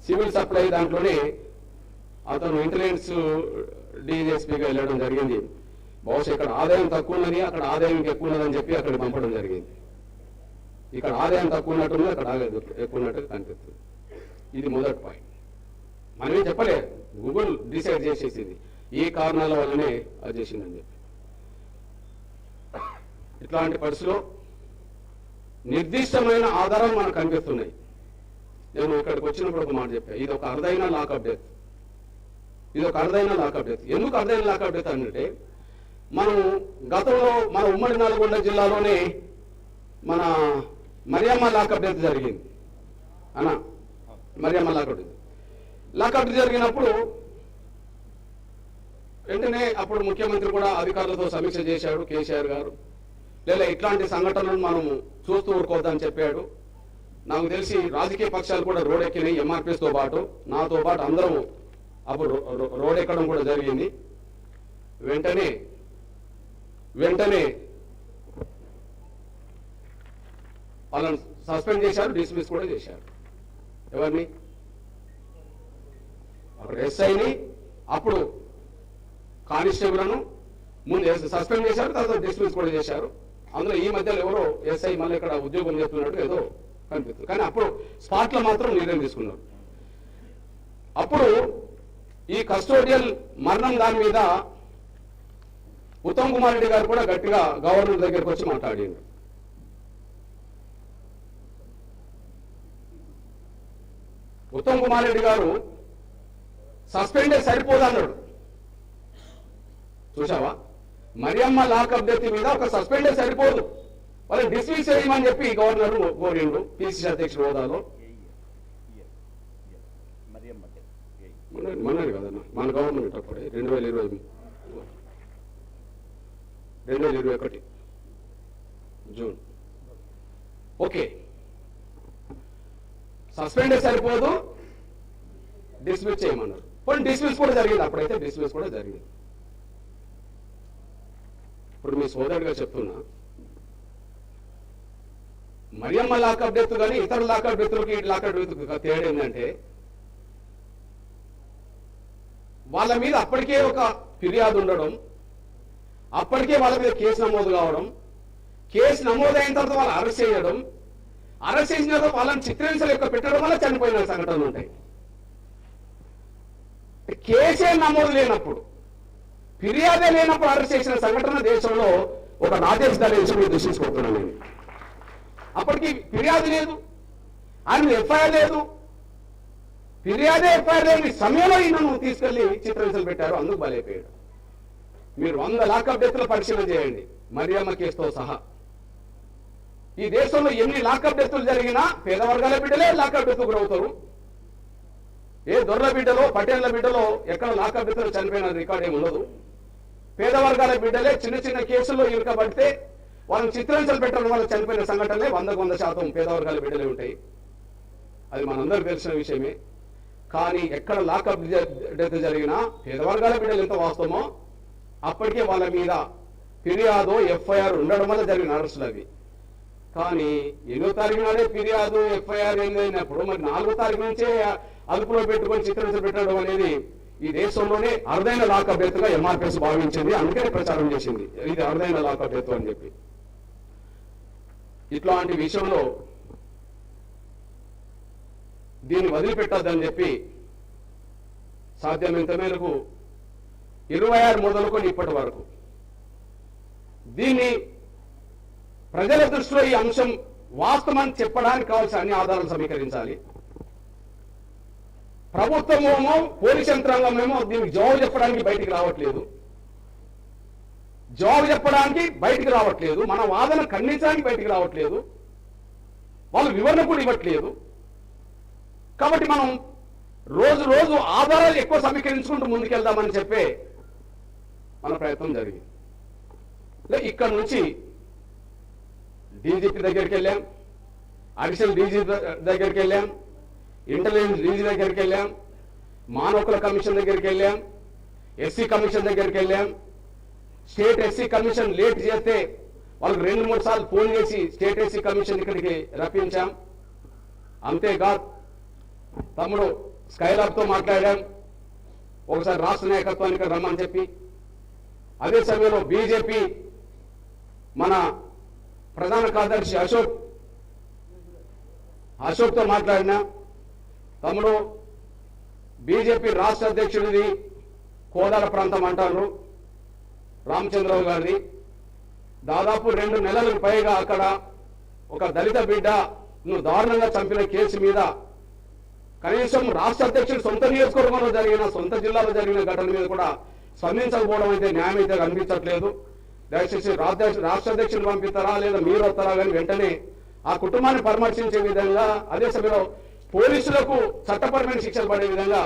సివిల్ సప్లై దాంట్లోనే అతను ఇంటెలిజెన్స్ డిఎస్పీగా వెళ్ళడం జరిగింది. బహుశా ఇక్కడ ఆదాయం తక్కువ ఉన్నది, అక్కడ ఆదాయం ఎక్కువ ఉన్నదని చెప్పి అక్కడ పంపడం జరిగింది. ఇక్కడ ఆదాయం తక్కువ ఉన్నట్టుంది, అక్కడ ఆదాయం ఎక్కువ ఉన్నట్టు కనిపిస్తుంది. ఇది మొదటి పాయింట్. మనమే చెప్పలేదు, గూగుల్ డిసైడ్ చేసేసింది ఈ కారణాల వల్లనే అది చేసిందని చెప్పి. ఇట్లాంటి పరిస్థితిలో నిర్దిష్టమైన ఆధారాలు మనకు కనిపిస్తున్నాయి. నేను ఇక్కడికి వచ్చినప్పుడు ఒక మాట చెప్పాను, ఇది ఒక అరుదైన లాకప్ డెత్. ఎందుకు అరుదైన లాకప్ డెత్ అంటే, మనం గతంలో మన ఉమ్మడి నల్గొండ జిల్లాలోనే మన మరియమ్మ లాకప్ డెత్ జరిగింది అన్న. మరియమ్మ లాకప్ జరిగినప్పుడు వెంటనే అప్పుడు ముఖ్యమంత్రి కూడా అధికారులతో సమీక్ష చేశాడు కేసీఆర్ గారు. లేదా ఇట్లాంటి సంఘటనలను మనం చూస్తూ ఊరుకోవద్దని చెప్పాడు. నాకు తెలిసి రాజకీయ పక్షాలు కూడా రోడ్ ఎక్కినాయి, ఎంఆర్పీఎస్ తో పాటు నాతో పాటు అందరం అప్పుడు రోడ్ ఎక్కడం కూడా జరిగింది. వెంటనే వాళ్ళని సస్పెండ్ చేశారు, డిస్మిస్ కూడా చేశారు. ఎవరిని? అప్పుడు ఎస్ఐని, అప్పుడు కానిస్టేబుల్ను ముందు సస్పెండ్ చేశారు, తర్వాత డిస్మిస్ కూడా చేశారు. అందులో ఈ మధ్యలో ఎవరో ఎస్ఐ మళ్ళీ ఇక్కడ ఉద్యోగం చేస్తున్నట్టు ఏదో కనిపిస్తుంది. కానీ అప్పుడు స్పాట్ లో మాత్రం నిర్ణయం తీసుకున్నారు. అప్పుడు ఈ కస్టోడియల్ మరణం దాని మీద ఉత్తమ్ కుమార్ రెడ్డి గారు కూడా గట్టిగా గవర్నర్ దగ్గరికి వచ్చి మాట్లాడిండు. ఉత్తమ్ కుమార్ రెడ్డి గారు సస్పెండే సరిపోదన్నాడు. చూసావా, మరియమ్మ లాకప్ డెత్ మీద ఒక సస్పెండే సరిపోదు, వాళ్ళని డిస్మిస్ చేయమని చెప్పి గవర్నర్ కోరిండు పిసిసి అధ్యక్షుడు హోదాలో. మొన్నది కదన్నా మన గవర్నమెంట్ అప్పుడే 2021 జూన్. ఓకే, సస్పెండ్ సరిపోదు, డిస్మిస్ చేయమన్నారు. కొన్ని డిస్మిస్ కూడా జరిగింది, అప్పుడైతే డిస్మిస్ కూడా జరిగింది. ఇప్పుడు మీ సోదరుడిగా చెప్తున్నా, మరియమ్మ లాకప్ డెత్ కానీ ఇతర లాకప్ డెత్తులకి లాకప్ డెత్ తేడా ఏంటంటే, వాళ్ళ మీద అప్పటికే ఒక ఫిర్యాదు ఉండడం, అప్పటికే వాళ్ళ మీద కేసు నమోదు కావడం, కేసు నమోదైన తర్వాత వాళ్ళు అరెస్ట్ చేయడం, అరెస్ట్ చేసిన తర్వాత వాళ్ళని చిత్రహింసలు యొక్క పెట్టడం వల్ల చనిపోయిన సంఘటనలు ఉంటాయి. కేసే నమోదు లేనప్పుడు, ఫిర్యాదే లేనప్పుడు అరెస్ట్ చేసిన సంఘటన దేశంలో ఒక రాజేష్ విషయం దృష్టించుకుంటున్నాను నేను. అప్పటికి ఫిర్యాదు లేదు, ఆయన ఎఫ్ఐఆర్ లేదు, ఫిర్యాదే ఎఫ్ఐఆర్ లేని సమయంలో ఈయనను తీసుకెళ్లి చిత్రహింసలు పెట్టారు, అందుకు బలైపోయాడు. మీరు 100 లాకప్ డెత్ల పరిశీలన చేయండి, మరియమ్మ కేసుతో సహా. ఈ దేశంలో ఎన్ని లాకప్ డెత్తులు జరిగినా పేద వర్గాల బిడ్డలే లాకప్ డెత్తుకు గురవుతారు. ఏ దొర్ల బిడ్డలో పటేళ్ల బిడ్డలో ఎక్కడ లాకప్ డెత్తులు చనిపోయిన రికార్డ్ ఏమి ఉండదు. పేద వర్గాల బిడ్డలే చిన్న చిన్న కేసుల్లో ఇరుకబడితే వాళ్ళని చిత్రహింసలు పెట్టడం వల్ల చనిపోయిన సంఘటనలే 100% పేద వర్గాల బిడ్డలే ఉంటాయి. అది మనందరికీ తెలిసిన విషయమే. కానీ ఎక్కడ లాకప్ డెత్ జరిగినా పేద వర్గాల బిడ్డలు ఎంత వాస్తవమో అప్పటికే వాళ్ళ మీద ఫిర్యాదు ఎఫ్ఐఆర్ ఉండడం వల్ల జరిగిన అరెస్టులు అవి. కానీ 8వ తారీఖు నాడే ఫిర్యాదు ఎఫ్ఐఆర్ అయినప్పుడు మరి 4వ తారీఖు నుంచే అదుపులో పెట్టుకొని చిత్రహింసలు పెట్టడం అనేది ఈ దేశంలోనే అరుదైన లాకప్ డెత్గా ఎంఆర్పిఎస్ భావించింది, అందుకనే ప్రచారం చేసింది ఇది అరుదైన లాకప్ డెత్ అని చెప్పి. ఇట్లాంటి విషయంలో దీన్ని వదిలిపెట్టద్దని చెప్పి సాధ్యమైనంత మేరకు 26 మొదలుకొని ఇప్పటి వరకు దీన్ని ప్రజల దృష్టిలో ఈ అంశం వాస్తవం చెప్పడానికి కావాల్సిన అన్ని ఆధారాలు సమీకరించాలి. ప్రభుత్వమేమో పోలీస్ యంత్రాంగమేమో దీనికి జవాబు చెప్పడానికి బయటికి రావట్లేదు, మన వాదన ఖండించడానికి బయటికి రావట్లేదు, వాళ్ళు వివరణ కూడా ఇవ్వట్లేదు. కాబట్టి మనం రోజు రోజు ఆధారాలు ఎక్కువ సమీకరించుకుంటూ ముందుకెళ్దామని చెప్పే మన ప్రయత్నం జరిగింది. ఇక్కడ నుంచి డీజీపీ దగ్గరికి వెళ్ళాం, అడిషనల్ డీజీ దగ్గరికి వెళ్ళాం, ఇంటెలిజెన్స్ డీజీ దగ్గరికి వెళ్ళాం, మానవ హక్కుల కమిషన్ దగ్గరికి వెళ్ళాం, ఎస్సీ కమిషన్ దగ్గరికి వెళ్ళాం. స్టేట్ ఎస్సీ కమిషన్ లేట్ చేస్తే వాళ్ళకి 2-3 సార్లు ఫోన్ చేసి స్టేట్ ఎస్సీ కమిషన్ ఇక్కడికి రప్పించాం. అంతేకాదు తమ్ముడు స్కైలాబ్తో మాట్లాడాం, ఒకసారి రాష్ట్ర నాయకత్వానికి రమ్మని చెప్పి. అదే సమయంలో బీజేపీ మన ప్రధాన కార్యదర్శి అశోక్తో మాట్లాడినా, తమ్ముడు బీజేపీ రాష్ట్ర అధ్యక్షుడిది కోదాడ ప్రాంతం అంటారు రామచంద్రరావు గారిది. దాదాపు 2 నెలలకు పైగా అక్కడ ఒక దళిత బిడ్డను దారుణంగా చంపిన కేసు మీద కనీసం రాష్ట్ర అధ్యక్షుడు సొంత నియోజకవర్గంలో జరిగిన, సొంత జిల్లాలో జరిగిన ఘటన మీద కూడా స్పందించకపోవడం అయితే న్యాయం అయితే కనిపించట్లేదు. దయచేసి రాష్ట్ర అధ్యక్షుడు పంపిస్తారా లేదా మీరు వస్తారా కానీ వెంటనే ఆ కుటుంబాన్ని పరామర్శించే విధంగా, అదే సమయంలో పోలీసులకు చట్టపరమైన శిక్షలు పడే విధంగా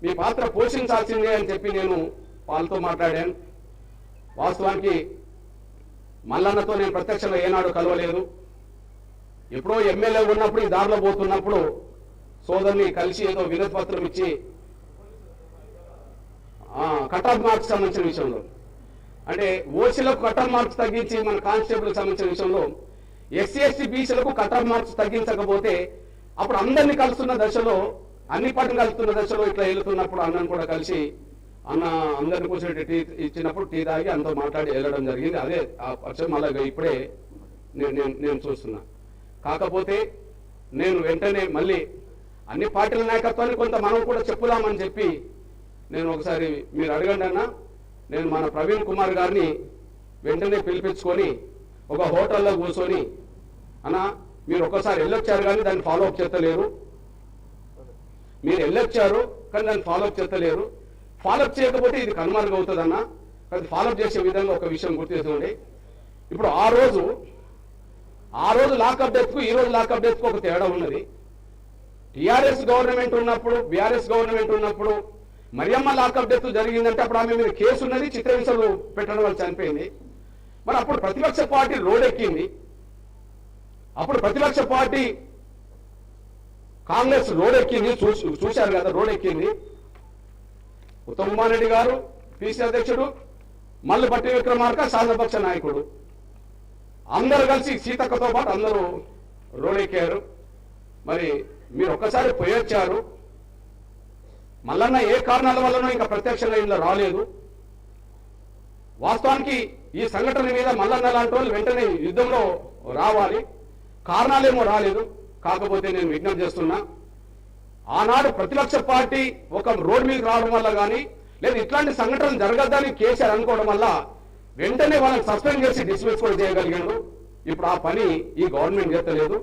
మీ పాత్ర పోషించాల్సిందే అని చెప్పి నేను వాళ్ళతో మాట్లాడాను. వాస్తవానికి మల్లన్నతో నేను ప్రత్యక్షంగా ఏనాడు కలవలేదు. ఎప్పుడో ఎమ్మెల్యే ఉన్నప్పుడు ఈ దారిలో పోతున్నప్పుడు సోదరుని కలిసి ఏదో వినతి పత్రం ఇచ్చి కట్ ఆఫ్ మార్క్స్ సంబంధించిన విషయంలో, అంటే ఓసీలకు కట్ ఆఫ్ మార్క్స్ తగ్గించి మన కానిస్టేబుల్కి సంబంధించిన విషయంలో ఎస్సీ ఎస్టీ బీసీలకు కట్ ఆఫ్ మార్క్స్ తగ్గించకపోతే అప్పుడు అందరినీ కలుస్తున్న దశలో, అన్ని పార్టీలు కలుస్తున్న దశలో ఇట్లా వెళ్తున్నప్పుడు అన్నను కూడా కలిసి అన్న అందరిని కూర్చొని టీ ఇచ్చినప్పుడు టీ తాగి అందరూ మాట్లాడి వెళ్ళడం జరిగింది. అదే ఆ పక్షం మళ్ళీ ఇప్పుడే నేను చూస్తున్నా. కాకపోతే నేను వెంటనే మళ్ళీ అన్ని పార్టీల నాయకత్వాన్ని కొంత మనం కూడా చెప్పుదామని చెప్పి నేను ఒకసారి మీరు అడగండి అన్న, నేను మన ప్రవీణ్ కుమార్ గారిని వెంటనే పిలిపించుకొని ఒక హోటల్లో కూర్చొని, అన్న మీరు ఒకసారి వెళ్ళొచ్చారు కానీ దాన్ని ఫాలో అప్ చేస్తలేరు, మీరు వెళ్ళొచ్చారు కానీ దాన్ని ఫాలో అప్ చేస్తలేరు, ఫాలో అప్ చేయకపోతే ఇది కనుమరుగు అవుతుందన్న, అది ఫాలో అప్ చేసే విధంగా ఒక విషయం గుర్తు చేసుకోండి. ఇప్పుడు ఆ రోజు లాకప్ డెత్కు ఈ రోజు లాకప్ డెత్కు ఒక తేడా ఉన్నది. టీఆర్ఎస్ గవర్నమెంట్ ఉన్నప్పుడు, బీఆర్ఎస్ గవర్నమెంట్ ఉన్నప్పుడు మరియమ్మ లాకప్ డెత్ జరిగిందంటే అప్పుడు ఆమె మీద కేసు ఉన్నది, చిత్రహింసలు పెట్టడం వల్ల చనిపోయింది. మరి అప్పుడు ప్రతిపక్ష పార్టీ రోడెక్కింది, అప్పుడు ప్రతిపక్ష పార్టీ కాంగ్రెస్ రోడ్ ఎక్కింది, చూశారు కదా రోడ్ ఎక్కింది. ఉత్తమ్ కుమార్ రెడ్డి గారు పిసి అధ్యక్షుడు, మల్లుపట్టి విక్రమార్క శాసనపక్ష నాయకుడు, అందరూ కలిసి సీతక్కతో పాటు అందరూ రోడ్ ఎక్కారు. మరి మీరు ఒక్కసారి పోయొచ్చారు. మల్లన్న ఏ కారణాల వల్లనో ఇంకా ప్రత్యక్షంగా ఇందులో రాలేదు. వాస్తవానికి ఈ సంఘటన మీద మల్లన్న లాంటి వాళ్ళు వెంటనే యుద్ధంలో రావాలి. కారణాలేమో రాలేదు. కాకపోతే నేను విజ్ఞప్తి చేస్తున్నా, ఆనాడు ప్రతిపక్ష పార్టీ ఒక రోడ్ మీద రావడం వల్ల కానీ లేదా ఇట్లాంటి సంఘటనలు జరగద్దని కేసీఆర్ అనుకోవడం వల్ల వెంటనే వాళ్ళని సస్పెండ్ చేసి డిస్మిస్ కూడా చేయగలిగాడు. ఇప్పుడు ఆ పని ఈ గవర్నమెంట్ చేస్తలేదు.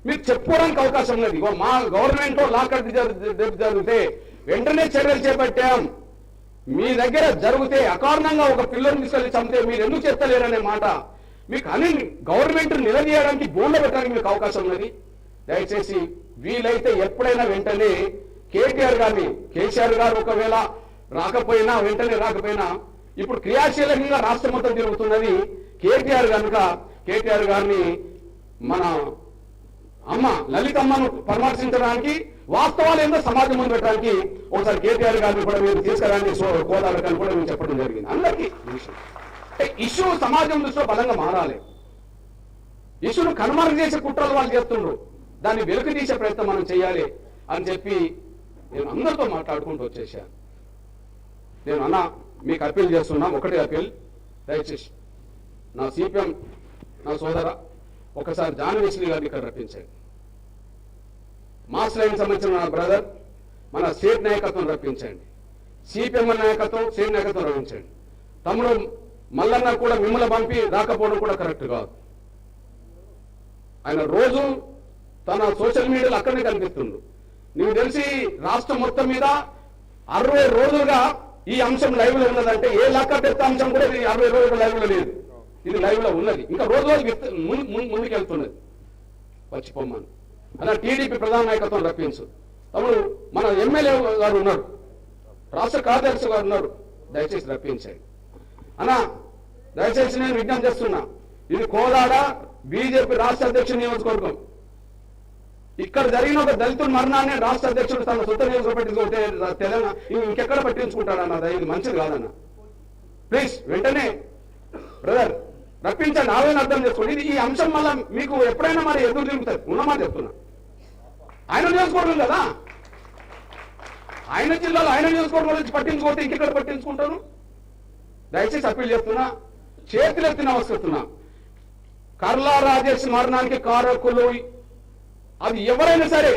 మీకు చెప్పుకోవడానికి అవకాశం లేదు. మా గవర్నమెంట్ లాకప్ జరిగితే వెంటనే చర్యలు చేపట్టాం. మీ దగ్గర జరిగితే అకారణంగా ఒక పిల్లల్ని తీసుకెళ్లి చంపితే మీరు ఎందుకు చెప్తలేరనే మాట మీకు అని గవర్నమెంట్ నిలదీయడానికి బోన్లో పెట్టడానికి మీకు అవకాశం ఉన్నది. దయచేసి వీలైతే ఎప్పుడైనా వెంటనే కేటీఆర్ గారిని, కేసీఆర్ గారు ఒకవేళ రాకపోయినా వెంటనే రాకపోయినా ఇప్పుడు క్రియాశీలకంగా రాష్ట్రం మొత్తం తిరుగుతున్నది కేటీఆర్ కనుక కేటీఆర్ గారిని మన అమ్మ లలితమ్మను పరామర్శించడానికి, వాస్తవాలు ఏందో సమాజం ముందు పెట్టడానికి ఒకసారి కేటీఆర్ గారిని కూడా మీరు తీసుకురాని కోదాలని కూడా మేము చెప్పడం జరిగింది. అందరికీ ఇష్యూ సమాజం దృష్టిలో బలంగా మారాలి. ఇష్యూను కనుమరుగు చేసే కుట్రలు వాళ్ళు చేస్తుండ్రు. దాన్ని వెలుగు తీసే ప్రయత్నం మనం చేయాలి అని చెప్పి నేను అందరితో మాట్లాడుకుంటూ వచ్చేసాను. నేను అన్న మీకు అప్పీల్ చేస్తున్నా, ఒకటే అప్పీల్, దయచేసి నా సిపిఎం నా సోదర ఒకసారి జాన్ వెస్లీ గారిని ఇక్కడ రప్పించండి. మాస్ లైన్ సంబంధించిన నా బ్రదర్ మన స్టేట్ నాయకత్వం రప్పించండి. సిపిఎం నాయకత్వం స్టేట్ నాయకత్వం రప్పించండి. తమ్ముడు మల్లన్న కూడా మిమ్మల్ని పంపి రాకపోవడం కూడా కరెక్ట్ కాదు. ఆయన రోజు తన సోషల్ మీడియాలో అక్కడనే కనిపిస్తుండు. నీకు తెలిసి రాష్ట్రం మొత్తం మీద 60 రోజులుగా ఈ అంశం లైవ్ లో ఉన్నదంటే ఏ లాకప్ ఎత్త అంశం కూడా 60 రోజులుగా లైవ్ లో లేదు. ఇది లైవ్ లో ఉన్నది, ఇంకా రోజు రోజు ముందుకెళ్తున్నది. వచ్చిపోమ్మను అలా టీడీపీ ప్రధాన నాయకత్వం రప్పించు. తమ్ముడు మన ఎమ్మెల్యే గారు ఉన్నారు, రాష్ట్ర కార్యదర్శి గారు ఉన్నారు, దయచేసి రప్పించండి. అన్నా దయచేసి నేను విజ్ఞప్తి చేస్తున్నా, ఇది కోదాడ బీజేపీ రాష్ట్ర అధ్యక్షుడు నియోజకవర్గం. ఇక్కడ జరిగిన ఒక దళితుల మరణాన్ని రాష్ట్ర అధ్యక్షుడు తన సొంత నియోజకవర్గం పట్టించుకుంటే తెలంగాణ ఇంకెక్కడ పట్టించుకుంటాడన్న, ఇది మంచిది కాదన్న. ప్లీజ్ వెంటనే బ్రదర్ రప్పించండి, ఆవేదన అర్థం చేసుకోండి. ఇది ఈ అంశం వల్ల మీకు ఎప్పుడైనా మరి ఎదురు తిరుగుతుంది ఉన్నమాట చెప్తున్నా. ఆయన నియోజకవర్గం కదా, ఆయన జిల్లాలో ఆయన నియోజకవర్గం నుంచి పట్టించుకోతే ఇంకెక్కడ పట్టించుకుంటాను. దయచేసి అప్పీల్ చేస్తున్నా, చేతులెత్తిన అవసరస్తున్నా. కర్లా రాజేష్ మరణానికి కారకులు అది ఎవరైనా సరే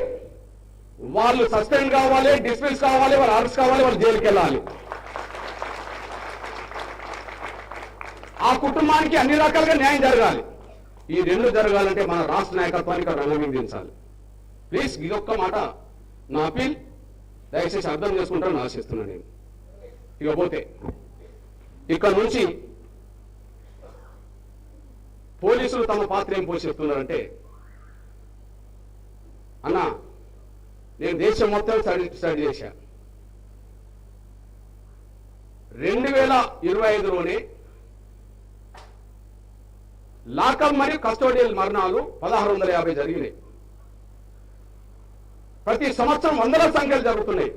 వాళ్ళు సస్పెండ్ కావాలి, డిస్మిస్ కావాలి, వాళ్ళు అరెస్ట్ కావాలి, వాళ్ళు జైలుకి వెళ్ళాలి. ఆ కుటుంబానికి అన్ని రకాలుగా న్యాయం జరగాలి. ఈ రెండు జరగాలంటే మన రాష్ట్ర నాయకత్వానికి రంగమించాలి. ప్లీజ్ ఇదొక్క మాట నా అపీల్, దయచేసి అర్థం చేసుకుంటారని ఆశిస్తున్నాను నేను. ఇకపోతే ఇక్కడ నుంచి పోలీసులు తమ పాత్ర ఏం పోషిస్తున్నారంటే, అన్న నేను దేశం మొత్తం స్టడీ చేశా. 2025లోనే లాకప్ మరియు కస్టోడియల్ మరణాలు 1650 జరిగినాయి. ప్రతి సంవత్సరం వందల సంఖ్యలు జరుగుతున్నాయి.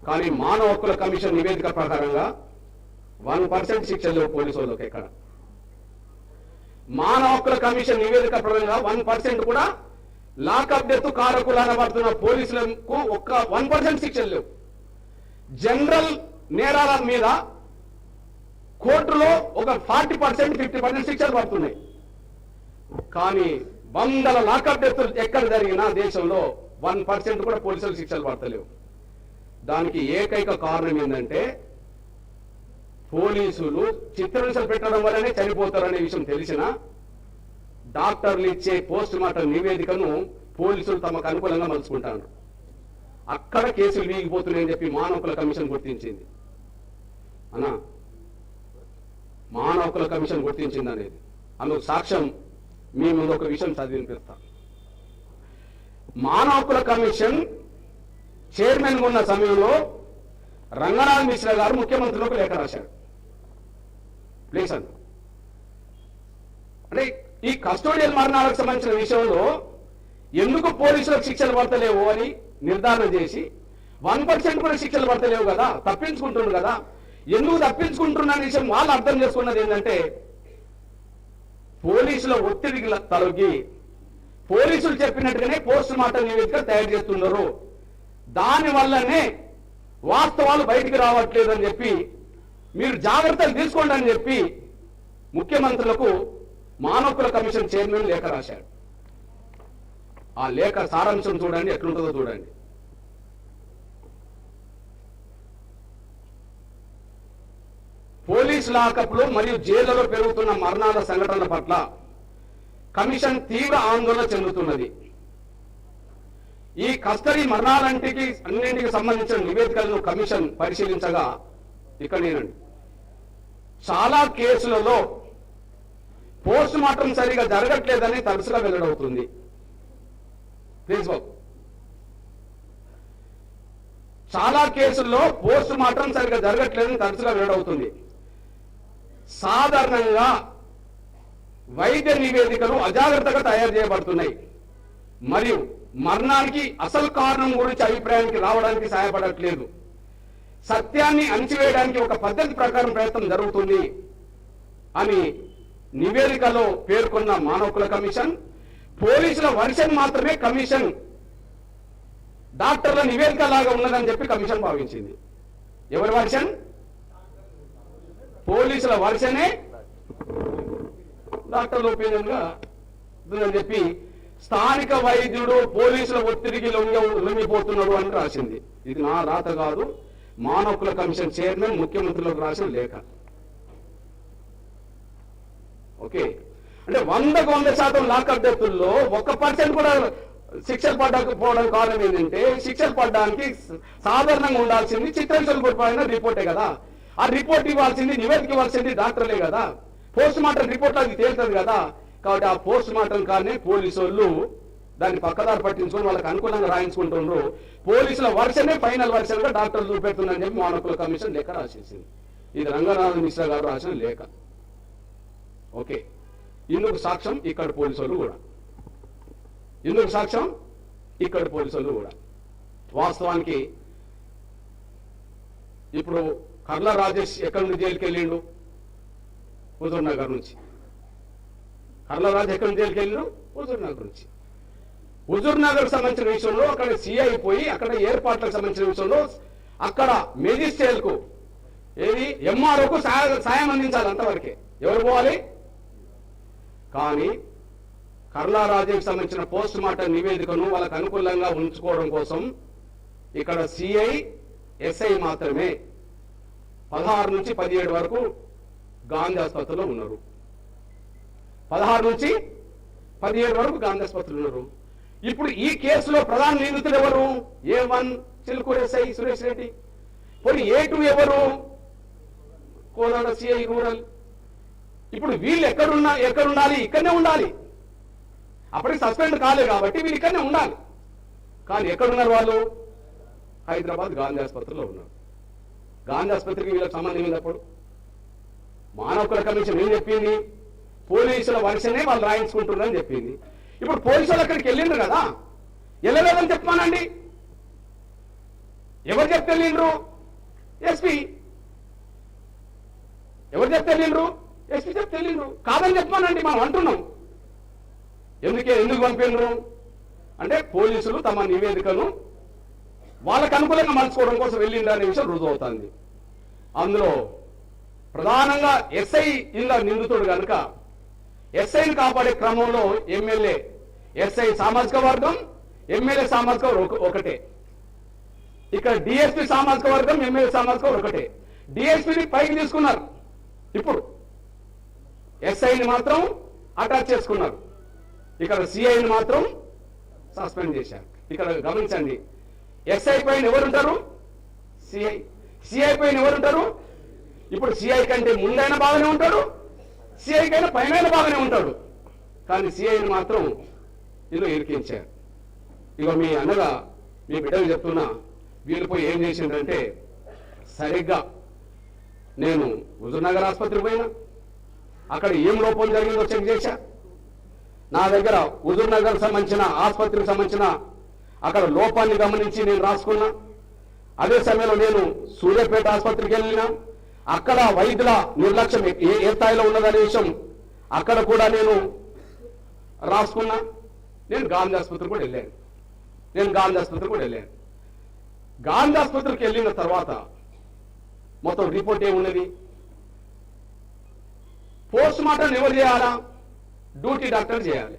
కానీ మానవ హక్కుల కమిషన్ నివేదిక ప్రకారంగా 1% శిక్ష లేవు పోలీసు వాళ్ళకి. ఎక్కడ మానవ హక్కుల కమిషన్ నివేదిక ప్రకారంగా 1% కూడా లాకప్ డెత్ కారకులు అనబడుతున్న పోలీసులకు ఒక్క 1% శిక్షలు లేవు. జనరల్ నేరాల మీద కోర్టులో ఒక 40%, 50% శిక్షలు పడుతున్నాయి. కానీ వందల లాకప్ డెత్తులు ఎక్కడ జరిగినా దేశంలో 1% కూడా పోలీసులు శిక్షలు పడతలేవు. దానికి ఏకైక కారణం ఏంటంటే పోలీసులు చిత్రహింసలు పెట్టడం వల్లనే చనిపోతారనే విషయం తెలిసిన డాక్టర్లు ఇచ్చే పోస్ట్ మార్టం నివేదికను పోలీసులు తమకు అనుకూలంగా మలుచుకుంటారు. అక్కడ కేసులు వీగిపోతున్నాయని చెప్పి మానవ హక్కుల కమిషన్ గుర్తించింది. అన్నా మానవ హక్కుల కమిషన్ గుర్తించింది అనేది అందుకు సాక్ష్యం మీ ముందు ఒక విషయం చదివినిపిస్తా. మానవ హక్కుల కమిషన్ చైర్మన్ ఉన్న సమయంలో రంగనాథ్ మిశ్రా గారు ముఖ్యమంత్రులకు లేఖ రాశారు. ప్లీజ్ అన్న, అంటే ఈ కస్టోడియల్ మరణాలకు సంబంధించిన విషయంలో ఎందుకు పోలీసులకు శిక్షలు పడతలేవు అని నిర్ధారణ చేసి 1% కూడా శిక్షలు పడతలేవు కదా, తప్పించుకుంటున్నారు కదా. ఎందుకు తప్పించుకుంటున్న విషయం వాళ్ళు అర్థం చేసుకున్నది ఏంటంటే, పోలీసుల ఒత్తిడికి తలొగ్గి పోలీసులు చెప్పినట్టుగానే పోస్ట్ మార్టం నివేదిక తయారు చేస్తున్నారు. దానివల్లనే వాస్తవాలు బయటికి రావట్లేదు అని చెప్పి మీరు జాగ్రత్తలు తీసుకోండి అని చెప్పి ముఖ్యమంత్రులకు మానవ హక్కుల కమిషన్ చైర్మన్ లేఖ రాశాడు. ఆ లేఖ సారాంశం చూడండి, ఎట్లుంటుందో చూడండి. పోలీస్ లాకప్లో మరియు జైళ్లలో పెరుగుతున్న మరణాల సంఘటనల పట్ల కమిషన్ తీవ్ర ఆందోళన చెందుతున్నది. ఈ కస్టడీ అన్నింటికి సంబంధించిన నివేదికలను కమిషన్ పరిశీలించగా ఇక్కడ నేనండి, చాలా కేసులలో పోస్ట్ మార్టం సరిగా జరగట్లేదని తరచుగా వెల్లడవుతుంది. ప్లీజ్ బాబు, చాలా కేసుల్లో పోస్ట్ మార్టం సరిగా జరగట్లేదని తరచుగా వెల్లడవుతుంది. సాధారణంగా వైద్య నివేదికలు అజాగ్రత్తగా తయారు చేయబడుతున్నాయి మరియు మరణానికి అసలు కారణం గురించి అభిప్రాయానికి రావడానికి సహాయపడట్లేదు. సత్యాన్ని అణిచివేయడానికి ఒక పద్ధతి ప్రకారం ప్రయత్నం జరుగుతుంది అని నివేదికలో పేర్కొన్న మానవ హక్కుల కమిషన్, పోలీసుల వర్షన్ మాత్రమే కమిషన్ డాక్టర్ల నివేదిక లాగా ఉన్నదని చెప్పి కమిషన్ భావించింది. ఎవరి వర్షన్? పోలీసుల వర్షనే డాక్టర్ల ఒపీనియన్ గా ఉందని చెప్పి స్థానిక వైద్యుడు పోలీసుల ఒత్తిడికి లొంగిపోతున్నాడు అని రాసింది. ఇది నా రాత కాదు, మానవ హక్కుల కమిషన్ చైర్మన్ ముఖ్యమంత్రులకు రాసిన లేఖ. ఓకే, అంటే 100% లాకప్ డెత్తుల్లో 1% కూడా శిక్షలు పడకపోవడానికి కారణం ఏంటంటే, శిక్షలు పడడానికి సాధారణంగా ఉండాల్సింది చిత్రహింసలు పడిపోయిన రిపోర్టే కదా. ఆ రిపోర్ట్ ఇవ్వాల్సింది, నివేదిక ఇవ్వాల్సింది డాక్టర్లే కదా. పోస్ట్ మార్టం రిపోర్ట్ అది తేలుతుంది కదా. కాబట్టి ఆ పోస్ట్ మార్టం కానీ పోలీసు వాళ్ళు దాన్ని పక్కదారి పట్టించుకొని వాళ్ళకి అనుకూలంగా రాయించుకుంటున్నారు. పోలీసుల వర్షనే ఫైనల్ వర్షన్ గా డాక్టర్లు చూపెడుతున్నారని చెప్పి మానవ హక్కుల కమిషన్ లేఖ రాసేసింది. ఇది రంగనాథన్ మిశ్రా గారు రాసిన లేఖ. ఓకే, ఇందుకు సాక్ష్యం ఇక్కడ పోలీసు వాళ్ళు కూడా, ఇందుకు సాక్ష్యం ఇక్కడ పోలీసు వాళ్ళు కూడా. వాస్తవానికి ఇప్పుడు కర్ల రాజేష్ ఎక్కడి నుండి జైలుకి వెళ్ళిండు? హుజూర్ నగర్ నుంచి. కర్ల రాజు ఎక్కడి నుంచి జైలుకి వెళ్ళిండు? హుజూర్ నగర్ నుంచి. హుజూర్ నగర్ సంబంధించిన విషయంలో అక్కడ సిఐ పోయి అక్కడ ఏర్పాట్లకు సంబంధించిన విషయంలో అక్కడ మెజిస్ట్రేట్ కు ఏది ఎంఆర్ఓకు సాయం అందించాలి, అంతవరకే. ఎవరు పోవాలి? కానీ కర్లా రాజుకి సంబంధించిన పోస్ట్ మార్టం నివేదికను వాళ్ళకు అనుకూలంగా ఉంచుకోవడం కోసం ఇక్కడ సిఐ ఎస్ఐ మాత్రమే 16 నుంచి 17 వరకు గాంధీ ఆసుపత్రిలో ఉన్నారు. 16 నుంచి 17 వరకు గాంధీ ఆసుపత్రిలో ఉన్నారు. ఇప్పుడు ఈ కేసులో ప్రధాన నిందితులు ఎవరు? A1 Chilukuru SI Suresh Reddy. పోనీ A2 ఎవరు? Kodad CI rural. ఇప్పుడు వీళ్ళు ఎక్కడుండాలి? ఇక్కడనే ఉండాలి. అప్పటికి సస్పెండ్ కాలేదు కాబట్టి వీళ్ళు ఇక్కడనే ఉండాలి. కానీ ఎక్కడున్నారు వాళ్ళు? హైదరాబాద్ గాంధీ ఆసుపత్రిలో ఉన్నారు. గాంధీ ఆసుపత్రికి వీళ్ళకి సంబంధం ఏంటప్పుడు? మానవ హక్కుల కమిషన్ ఏం చెప్పింది? పోలీసుల వర్షనే వాళ్ళు రాయించుకుంటున్నారని చెప్పింది. ఇప్పుడు పోలీసులు అక్కడికి వెళ్ళిండ్రు కదా, వెళ్ళలేదని చెప్పానండి. ఎవరు చెప్తే వెళ్ళిండ్రు? ఎస్పీ. ఎవరు చెప్తే వెళ్ళిండ్రు? ఎస్పీ చెప్తే వెళ్ళిండ్రు. కాదని చెప్పానండి మనం అంటున్నాం. ఎందుకు పంపిండ్రు అంటే పోలీసులు తమ నివేదికను వాళ్ళకు అనుకూలంగా మలుచుకోవడం కోసం వెళ్ళిండ్రు అనే విషయం రుజువు అవుతుంది. అందులో ప్రధానంగా ఎస్ఐ ఇలా నిందితుడు కనుక ఎస్ఐని కాపాడే క్రమంలో ఎమ్మెల్యే ఎస్ఐ సామాజిక వర్గం, ఎమ్మెల్యే సామాజిక వర్గం ఒకటే. ఇక్కడ డిఎస్పీ సామాజిక వర్గం, ఎమ్మెల్యే సామాజిక వర్గం ఒకటే. డిఎస్పీని పైకి తీసుకున్నారు, ఇప్పుడు ఎస్ఐని మాత్రం అటాచ్ చేసుకున్నారు. ఇక్కడ సిఐని మాత్రం సస్పెండ్ చేశారు. ఇక్కడ గమనించండి, ఎస్ఐ పైన ఎవరుంటారు? సిఐ. సిఐ పైన ఎవరుంటారు? ఇప్పుడు సిఐ కంటే ముందైనా బాగానే ఉంటాడు, సిఐ కైనా పైన బాగానే ఉంటాడు. కానీ సిఐని మాత్రం ఇలా ఇరికించారు. ఇక మీ అన్నగా మీ బిడ్డలు చెప్తున్నా, వీళ్ళు పోయి ఏం చేసిందంటే, సరిగ్గా నేను హుజూర్ నగర్ ఆసుపత్రికి పోయినా, అక్కడ ఏం లోపం జరిగిందో చెక్ చేశా. నా దగ్గర హుజూర్ నగర్ సంబంధించిన ఆసుపత్రికి సంబంధించిన అక్కడ లోపాన్ని గమనించి నేను రాసుకున్నా. అదే సమయంలో నేను సూర్యాపేట ఆసుపత్రికి వెళ్ళినా, అక్కడ వైద్యుల నిర్లక్ష్యం ఏ స్థాయిలో ఉన్నదనే విషయం అక్కడ కూడా నేను రాసుకున్నా. నేను గాంధీ ఆసుపత్రికి కూడా వెళ్ళాను. గాంధీ ఆసుపత్రికి వెళ్ళిన తర్వాత మొత్తం రిపోర్ట్ ఏమున్నది, పోస్ట్ మార్టం ఎవరు చేయాలా? డ్యూటీ డాక్టర్ చేయాలి.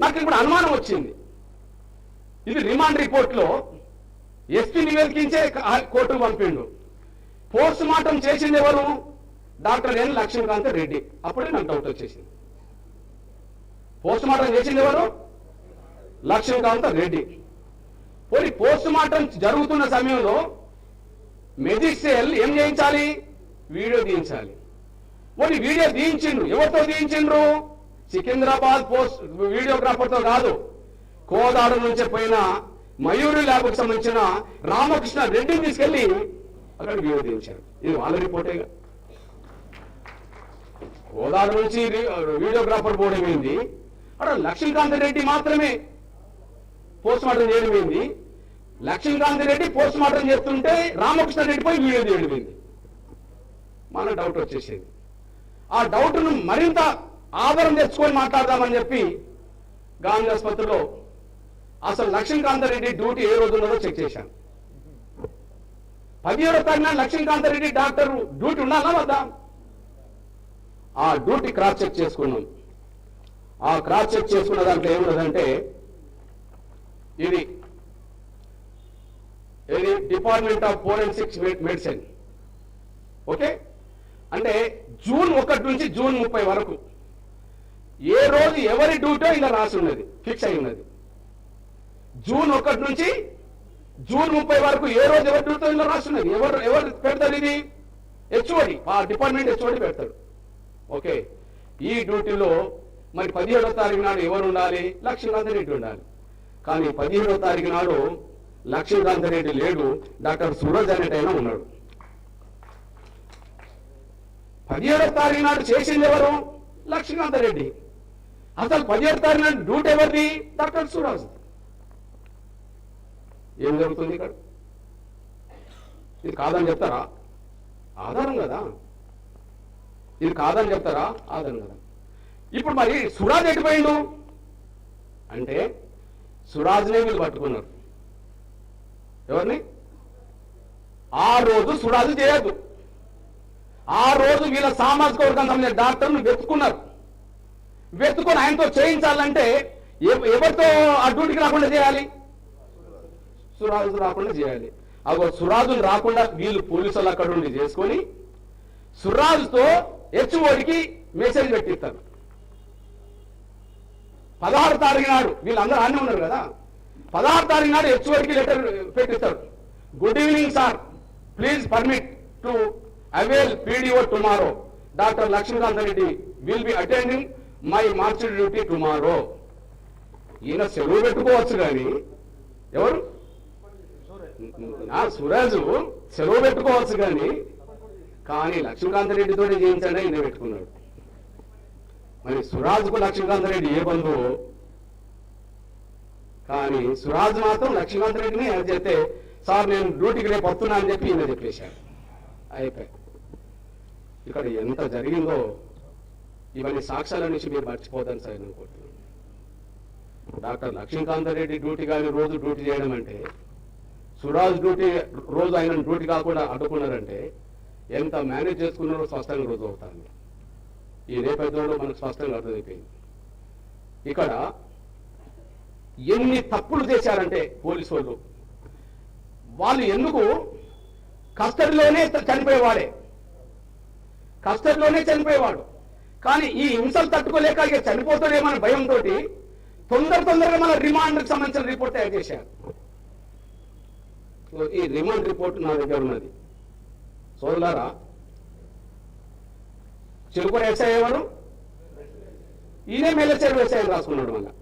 నాకు ఇప్పుడు అనుమానం వచ్చింది, ఇది రిమాండ్ రిపోర్ట్లో ఎస్పీ నివేదించే కోర్టుకు పంపిండు. పోస్ట్ మార్టం చేసింది ఎవరు? Doctor N Lakshmikanth Reddy. అప్పుడే నాకు డౌట్ వచ్చేసింది. పోస్ట్ మార్టం చేసింది ఎవరు? లక్ష్మీకాంత్ రెడ్డి. పోనీ పోస్ట్ మార్టం జరుగుతున్న సమయంలో మెజిస్ట్రేట్ ఏం చేయించాలి? వీడియో తీయించాలి. పోనీ వీడియో తీయించిండ్రు, ఎవరితో తీయించిండ్రు? సికింద్రాబాద్ పోస్ట్ వీడియోగ్రాఫర్తో కాదు, కోదాడ నుంచి పోయిన మయూరి ల్యాబ్కు సంబంధించిన రామకృష్ణ రెడ్డిని తీసుకెళ్లి అక్కడ వీడియో తీయించారు. ఇది వాళ్ళ రిపోర్టేగా. కోదాడ నుంచి వీడియోగ్రాఫర్ పోవడం ఏంది, అక్కడ లక్ష్మీకాంత్ రెడ్డి మాత్రమే పోస్ట్ మార్టం చేయడం ఏంది? లక్ష్మీకాంత్ రెడ్డి పోస్ట్ మార్టం చేస్తుంటే రామకృష్ణ రెడ్డి పోయి వీడియో తీయడం ఏంది? మన డౌట్ వచ్చేసేది. ఆ డౌట్ను మరింత ఆధారం తెచ్చుకొని మాట్లాడదామని చెప్పి గాంధీ ఆసుపత్రిలో అసలు లక్ష్మీకాంత్ రెడ్డి డ్యూటీ ఏ రోజు ఉన్నదో చెక్ చేశాను. 17వ తారీఖున లక్ష్మీకాంత్ రెడ్డి డాక్టర్ డ్యూటీ ఉండాలా వద్దా? ఆ డ్యూటీ క్రాస్ చెక్ చేసుకున్నాం. ఆ క్రాస్ చెక్ చేసుకున్న దాంట్లో ఏమున్నదంటే, ఇది department of forensics medicine. Okay, అంటే జూన్ 1 నుంచి జూన్ 30 వరకు ఏ రోజు ఎవరి డ్యూటో ఇలా రాసి ఉన్నది, ఫిక్స్ అయి ఉన్నది. జూన్ 1 నుంచి జూన్ 30 వరకు ఏ రోజు ఎవరి డ్యూటో ఇలా రాసి ఉన్నది. ఎవరు పెడతారు? ఇది హెచ్ఓడి, ఆ డిపార్ట్మెంట్ హెచ్ఓడి పెడతాడు. ఓకే, ఈ డ్యూటీలో మరి 17వ తారీఖు నాడు ఎవరు ఉండాలి? లక్ష్మీకాంత్ రెడ్డి ఉండాలి. కానీ 17వ తారీఖు నాడు లక్ష్మీకాంత్ రెడ్డి లేడు, డాక్టర్ సూరజ్ అనేటైనా ఉన్నాడు. 17వ తారీఖు నాడు చేసింది ఎవరు? లక్ష్మీకాంత్ రెడ్డి. అసలు 17వ తారీఖు నాడు డ్యూటీ ఎవరిది? డాక్టర్ సూరజ్. ఏం జరుగుతుంది ఇక్కడ? ఇది కాదని చెప్తారా? ఆధారం కదా. ఇది కాదని చెప్తారా? ఆధారం కదా. ఇప్పుడు మరి సురాజ్ ఎటుపోయిండు అంటే, సురాజ్నే వీళ్ళు పట్టుకున్నారు. ఎవరిని? ఆ రోజు సురాజు చేయద్దు. ఆ రోజు వీళ్ళ సామాజిక వర్గం సంబంధించిన డాక్టర్లు వెతుకున్నారు. వెతుకొని ఆయనతో చేయించాలంటే ఎవరితో ఆ డ్యూటీకి రాకుండా చేయాలి? సురాజు రాకుండా చేయాలి. అగో సురాజును రాకుండా వీళ్ళు పోలీసులు అక్కడ ఉండి చేసుకొని సురాజుతో హెచ్ఓడికి మెసేజ్ పెట్టిస్తారు. 16వ తారీఖు నాడు వీళ్ళందరూ అన్నీ ఉన్నారు కదా, 16వ తారీఖు నాడు హెచ్ఓడికి లెటర్ పెట్టిస్తారు. Good evening sir, please permit to avail PDO tomorrow. Doctor Lakshmikanth Reddy will be attending my march duty tomorrow. ఈయన సెలవు పెట్టుకోవచ్చు కానీ ఎవరు? సురాజు సెలవు పెట్టుకోవచ్చు కానీ లక్ష్మీకాంత్ రెడ్డితో చేయించండి ఈయన పెట్టుకున్నాడు. మరి సురాజ్కు లక్ష్మీకాంత్ రెడ్డి ఏ బంధువు? కానీ సురాజ్ మాత్రం లక్ష్మీకాంత్ రెడ్డిని అది చెప్తే, సార్ నేను డ్యూటీకి రేపు వస్తున్నా అని చెప్పి ఈయన చెప్పేశాడు. అయిపోయి ఇక్కడ ఎంత జరిగిందో ఇవన్నీ సాక్ష్యాల నుంచి మీరు మర్చిపోదని సార్ అనుకుంటున్నాను. డాక్టర్ లక్ష్మీకాంత్ రెడ్డి డ్యూటీ కానీ రోజు డ్యూటీ చేయడం అంటే, సురాజ్ డ్యూటీ రోజు ఆయన డ్యూటీ కాకుండా అడ్డుకున్నారంటే ఎంత మేనేజ్ చేసుకున్నారో స్పష్టంగా రోజు అవుతాను. ఈ నేపథ్యంలో మనకు స్పష్టంగా అర్థమైపోయింది. ఇక్కడ ఎన్ని తప్పులు చేశారంటే పోలీసు వాళ్ళు ఎందుకు కస్టడీలోనే చనిపోయేవాడు. కానీ ఈ హింసలు తట్టుకోలేక ఇక చనిపోతాడేమన్న భయంతో తొందరగా మన రిమాండ్కి సంబంధించిన రిపోర్ట్ తయారు చేశారు. ఈ రిమాండ్ రిపోర్ట్ నా దగ్గర ఉన్నది. సోదరులారా, చిలుకూరు ఎస్ఐ ఎవరు? ఈయనే మేలచేరు ఎస్ఐ రాసుకున్నాడు. మళ్ళా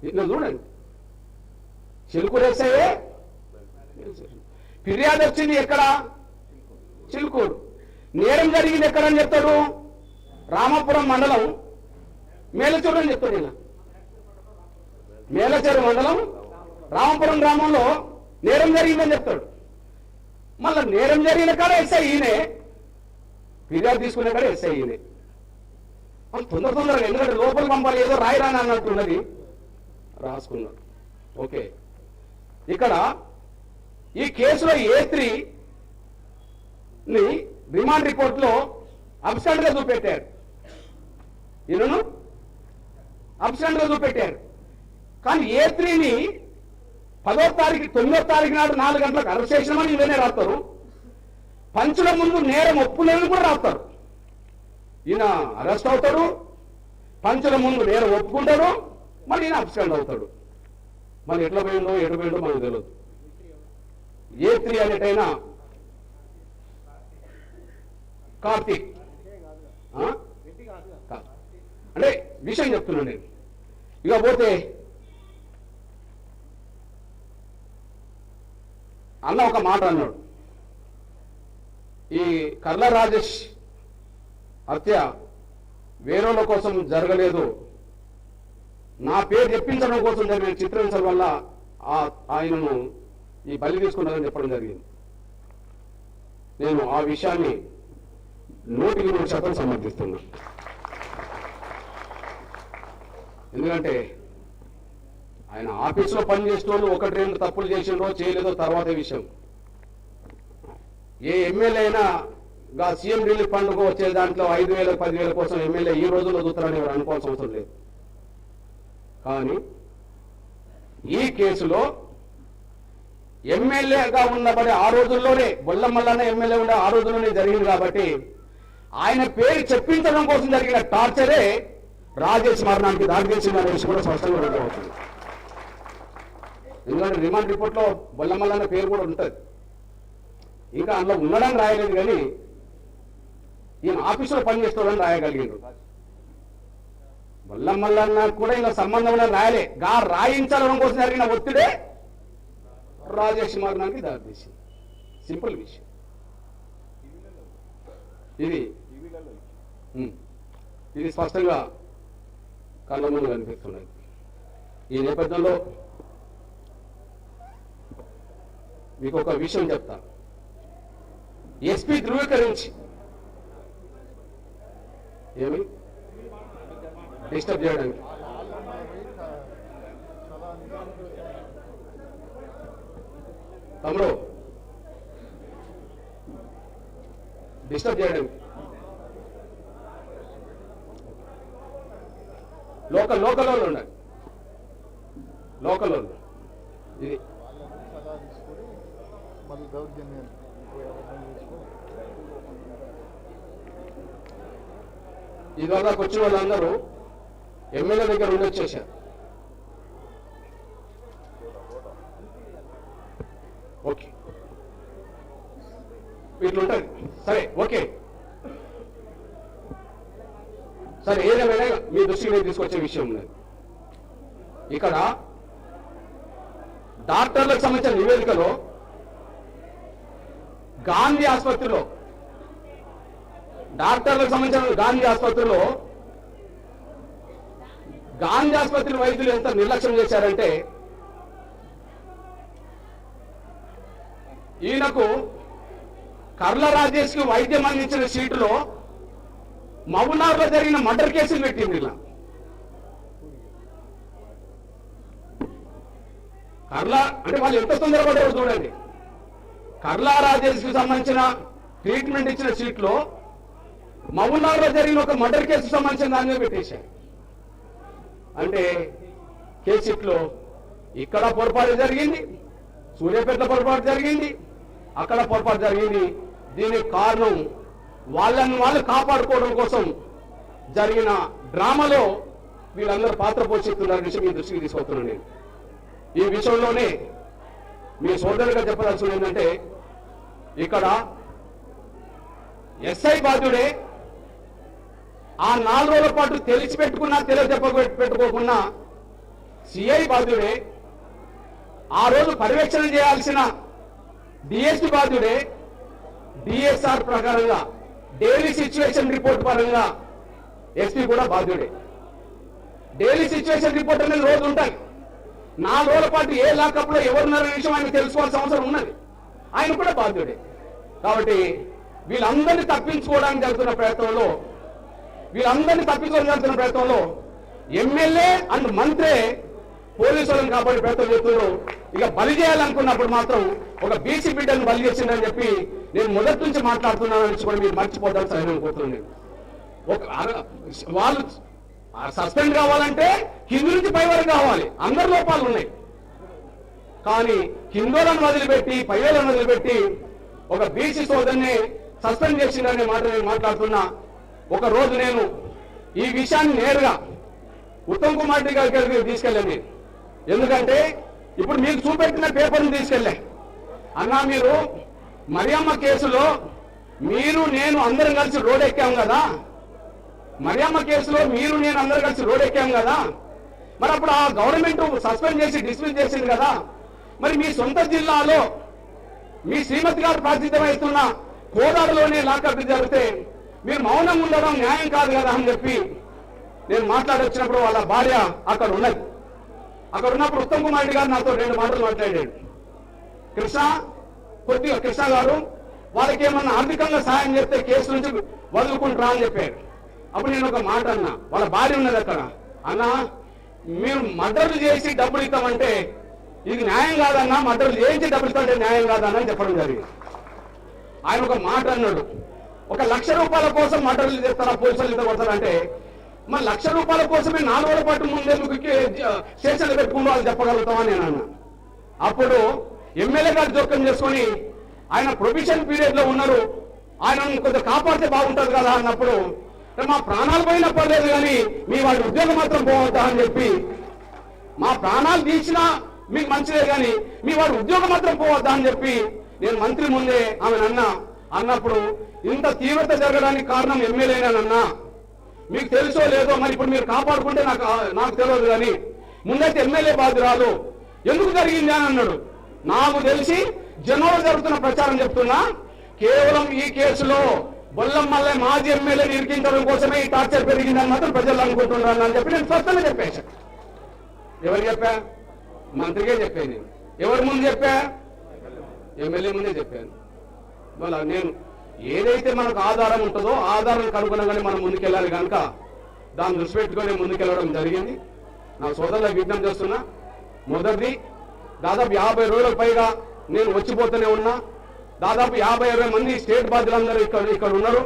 ఇట్లా చూడండి, చిలుకూరు ఎస్ఐ ఫిర్యాదు వచ్చింది ఎక్కడ? చిలుకూరు. నేరం జరిగింది ఎక్కడని చెప్తాడు? రామాపురం మండలం మేలచెరు అని చెప్తాడు. ఈయన మేలచెరు మండలం రామాపురం గ్రామంలో నేరం జరిగిందని చెప్తాడు. మళ్ళా నేరం జరిగిన కాడ ఎస్ఐ ఈయనే, ఫిర్యాదు తీసుకునే కాడ ఎస్ఐ ఈయనే. వాళ్ళు తొందరగా, ఎందుకంటే లోపలికి పంపాలి, ఏదో రాయిరాని అన్నట్టున్నది, రాసుకున్నారు. ఓకే, ఇక్కడ ఈ కేసులో A3ని రిమాండ్ రిపోర్ట్లో అబ్స్టాండ్ గా చూపెట్టారు. ఈయనను అబ్స్టాండ్ గా చూపెట్టారు. కానీ A3ని 10వ తారీఖు 9వ తారీఖు నాడు 4 గంటలకు అరెస్ట్ చేసినామని ఇవన్నీ రాస్తారు. పంచుల ముందు నేరం ఒప్పులేని కూడా రాస్తారు. ఈయన అరెస్ట్ అవుతాడు, పంచుల ముందు నేరం ఒప్పుకుంటాడు, మళ్ళీ ఈయన అబ్స్టాండ్ అవుతాడు. మళ్ళీ ఎట్లా పోయిందో ఎటు పోయిందో మనకు తెలియదు. A3 అనేటైనా కార్తీక్ అంటే విషయం చెప్తున్నాను నేను. ఇక పోతే అన్న ఒక మాట అన్నాడు, ఈ కర్ల రాజేష్ హత్య వేరేల కోసం జరగలేదు, నా పేరు చెప్పించడం కోసం జరిగిన చిత్రహింసల వల్ల ఆయనను ఈ బలి తీసుకున్నారని చెప్పడం జరిగింది. నేను ఆ విషయాన్ని 100% సమర్థిస్తున్నా. ఎందుకంటే ఆయన ఆఫీసులో పనిచేసిన వాళ్ళు 1-2 తప్పులు చేసిండో చేయలేదో తర్వాత విషయం. ఏ ఎమ్మెల్యే అయినా సీఎం రిలీఫ్ ఫండ్కు వచ్చే దాంట్లో 5,000 10,000 కోసం ఎమ్మెల్యే ఈ రోజుల్లో చూస్తారని ఎవరు అనుకోవాల్సిన అవసరం లేదు. కానీ ఈ కేసులో ఎమ్మెల్యేగా ఉన్నబడి ఆ రోజుల్లోనే బొల్లమల్లన్న ఎమ్మెల్యే ఉండే ఆ రోజుల్లోనే జరిగింది కాబట్టి ఆయన పేరు చెప్పించడం కోసం జరిగిన టార్చరే రాజేష్ మరణానికి దారితీసిందనే విషయం కూడా స్పష్టంగా అర్థమవుతుంది. ఎందుకంటే రిమాండ్ రిపోర్ట్లో బొల్లమల్లన్న పేరు కూడా ఉంటుంది. ఇంకా అందులో ఉండడానికి రాయలేదు, కానీ ఈయన ఆఫీసులో పనిచేస్తాడని రాయగలిగాడు. బొల్లమల్లన్న కూడా ఇంకా సంబంధం రాయలే, రాయించడం కోసం జరిగిన ఒత్తిడే రాజేష్ మరణానికి దారితీసింది. సింపుల్ విషయం ఇది స్పష్టంగా కళ్ళ ముందు కనిపిస్తున్నది. ఈ నేపథ్యంలో మీకు ఒక విషయం చెప్తా. ఎస్పీ ధృవీకరించి ఏమి డిస్టర్బ్ చేయడానికి తమ్ముడు డిస్టర్బ్ చేయడానికి లోకల్ వాళ్ళు ఉండాలి. లోకల్ వాళ్ళు ఇది ఇదివరకు వచ్చిన వాళ్ళందరూ ఎమ్మెల్యే దగ్గర ఉండి వచ్చేసారు. ఓకే, ఇట్లుంటది. సరే, ఓకే, సరే, ఏదేమైనా మీ దృష్టికి తీసుకొచ్చే విషయం ఉన్నది. ఇక్కడ డాక్టర్లకు సంబంధించిన నివేదికలో గాంధీ ఆసుపత్రిలో గాంధీ ఆసుపత్రి వైద్యులు ఎంత నిర్లక్ష్యం చేశారంటే, ఈయనకు కర్ల రాజేష్ కి వైద్యం అందించిన సీటులో మహబూబ్నగర్లో జరిగిన మర్డర్ కేసులు పెట్టింది. ఇలా కర్ల అంటే వాళ్ళు ఎంత తొందరపడ్డారో చూడండి. కర్ల రాజేష్ కి సంబంధించిన ట్రీట్మెంట్ ఇచ్చిన సీట్లో మహబూబ్నగర్లో జరిగిన ఒక మర్డర్ కేసు సంబంధించిన దాని మీద పెట్టేశారు. అంటే కేసు షీట్లో ఇక్కడ పొరపాటు జరిగింది, సూర్యాపేట పొరపాటు జరిగింది, అక్కడ పొరపాటు జరిగింది. దీనికి కారణం వాళ్ళు కాపాడుకోవడం కోసం జరిగిన డ్రామాలో వీళ్ళందరూ పాత్ర పోషిస్తున్న విషయం మీ దృష్టికి తీసుకొస్తున్నాను. నేను ఈ విషయంలోనే మీ సోదరుగా చెప్పదలసింది ఏంటంటే, ఇక్కడ ఎస్ఐ బాధ్యుడే ఆ 4 రోజుల పాటు తెలిసిపెట్టుకున్నా పెట్టుకోకున్నా సిఐ బాధ్యుడే, ఆ రోజు పర్యవేక్షణ చేయాల్సిన డిఎస్పీ బాధ్యుడే, డిఎస్ఆర్ ప్రకారంగా డైలీ సిచ్యువేషన్ రిపోర్ట్ పరంగా ఎస్పీ కూడా బాధ్యుడే. డైలీ సిచ్యువేషన్ రిపోర్ట్ అనేది రోజు ఉంటాయి. 4 రోజుల పాటు ఏ లాకప్ లో ఎవరున్నారనే విషయం ఆయన తెలుసుకోవాల్సిన అవసరం ఉన్నది. ఆయన కూడా బాధ్యుడే. కాబట్టి వీళ్ళందరినీ తప్పించుకోవడానికి జరుగుతున్న ప్రయత్నంలో ఎమ్మెల్యే అండ్ మంత్రే పోలీసులను కాపాడే ప్రయత్నం చేస్తున్నారు. ఇక బలి చేయాలనుకున్నప్పుడు మాత్రం ఒక బీసీ బిడ్డను బలి చేసిందని చెప్పి నేను మొదటి నుంచి మాట్లాడుతున్నానని కూడా మీరు మర్చిపోతారు సార్ అనుకుంటున్నాను. వాళ్ళు సస్పెండ్ కావాలంటే కింది నుంచి పై వరకు కావాలి. అందరి లోపాలు ఉన్నాయి. కానీ కిందోలను వదిలిపెట్టి పైవేలను వదిలిపెట్టి ఒక బీసీ సోదరుని సస్పెండ్ చేసిందనే మాట నేను మాట్లాడుతున్నా. ఒక రోజు నేను ఈ విషయాన్ని నేరుగా ఉత్తమ్ కుమార్ రెడ్డి గారికి తీసుకెళ్ళండి. ఎందుకంటే ఇప్పుడు మీకు చూపెట్టిన పేపర్ని తీసుకెళ్ళా. అన్నా, మీరు మరియమ్మ కేసులో మీరు నేను అందరం కలిసి రోడ్ ఎక్కాం కదా, మరి అప్పుడు ఆ గవర్నమెంట్ సస్పెండ్ చేసి డిస్మిస్ చేసింది కదా, మరి మీ సొంత జిల్లాలో మీ శ్రీమతి గారు ప్రాతినిధ్యం వహిస్తున్న కోదాడలోనే లాకప్ జరిగితే మీరు మౌనం ఉండడం న్యాయం కాదు కదా అని చెప్పి నేను మాట్లాడొచ్చినప్పుడు వాళ్ళ భార్య అక్కడ ఉన్నది. అక్కడ ఉన్నప్పుడు ఉత్తమ్ కుమార్ రెడ్డి గారు నాతో 2 మాటలు మాట్లాడాడు. కృష్ణ గారు వాళ్ళకి ఏమన్నా ఆర్థికంగా సాయం చేస్తే కేసు నుంచి వదులుకుంటారా అని చెప్పాడు. అప్పుడు నేను ఒక మాట అన్నా, వాళ్ళ భార్య ఉన్నది అక్కడ, అన్నా మీరు మర్డర్లు చేసి డబ్బులు ఇస్తామంటే ఇది న్యాయం కాదన్నా, మర్డర్లు చేయించి డబ్బులు ఇస్తామంటే న్యాయం కాదన్నా అని చెప్పడం జరిగింది. ఆయన ఒక మాట అన్నాడు, ఒక ₹1,00,000 కోసం మర్డర్లు చేస్తారా, పోలీసులు ఇంత కొడతారంటే మరి ₹1,00,000 కోసమే 4 రోజుల పాటు ముందెందుకు స్టేషన్లు పెట్టుకుంటూ వాళ్ళు చెప్పగలుగుతామని నేను అన్నా. అప్పుడు ఎమ్మెల్యే గారు జోక్యం చేసుకొని ఆయన ప్రొవిషన్ పీరియడ్ లో ఉన్నారు, ఆయన కొంచెం కాపాడితే బాగుంటుంది కదా అన్నప్పుడు మా ప్రాణాలు పోయినా పర్లేదు కానీ మీ వాళ్ళ ఉద్యోగం మాత్రం పోవద్దా అని చెప్పి, మా ప్రాణాలు తీసినా మీకు మంచిదే కానీ మీ వాడి ఉద్యోగం మాత్రం పోవద్దా అని చెప్పి నేను మంత్రి ముందే ఆమె అన్నప్పుడు ఇంత తీవ్రత జరగడానికి కారణం ఎమ్మెల్యేనన్నా, మీకు తెలుసో లేదో మరి ఇప్పుడు మీరు కాపాడుకుంటే నాకు తెలియదు కానీ ముందైతే ఎమ్మెల్యే బాధ్యురాలు ఎందుకు జరిగింది అని అన్నాడు. నాకు తెలిసి జనంలో జరుగుతున్న ప్రచారం చెప్తున్నా, కేవలం ఈ కేసులో బొల్లమల్లె మాజీ ఎమ్మెల్యేని ఇరికించడం కోసమే ఈ టార్చర్ పెరిగిందని మాత్రం ప్రజలు అనుకుంటున్నాను అని చెప్పి నేను స్పష్టంగా చెప్పేశాను. ఎవరు చెప్పా? మంత్రికే చెప్పాను. నేను ఎవరి ముందు చెప్పా? ఎమ్మెల్యే ముందే చెప్పాను. వాళ్ళ నేను ఏదైతే మనకు ఆధారం ఉంటుందో ఆధారానికి అనుగుణంగానే మనం ముందుకెళ్ళాలి కనుక దాన్ని దృష్టి పెట్టుకొని ముందుకెళ్ళడం జరిగింది. నా సోదరులకు విజ్ఞప్తి చేస్తున్నా, మొదటిది దాదాపు 50 రోజులకు పైగా నేను వచ్చిపోతూనే ఉన్నా. దాదాపు 50-60 మంది స్టేట్ బాధ్యులందరూ ఇక్కడ ఉన్నారు.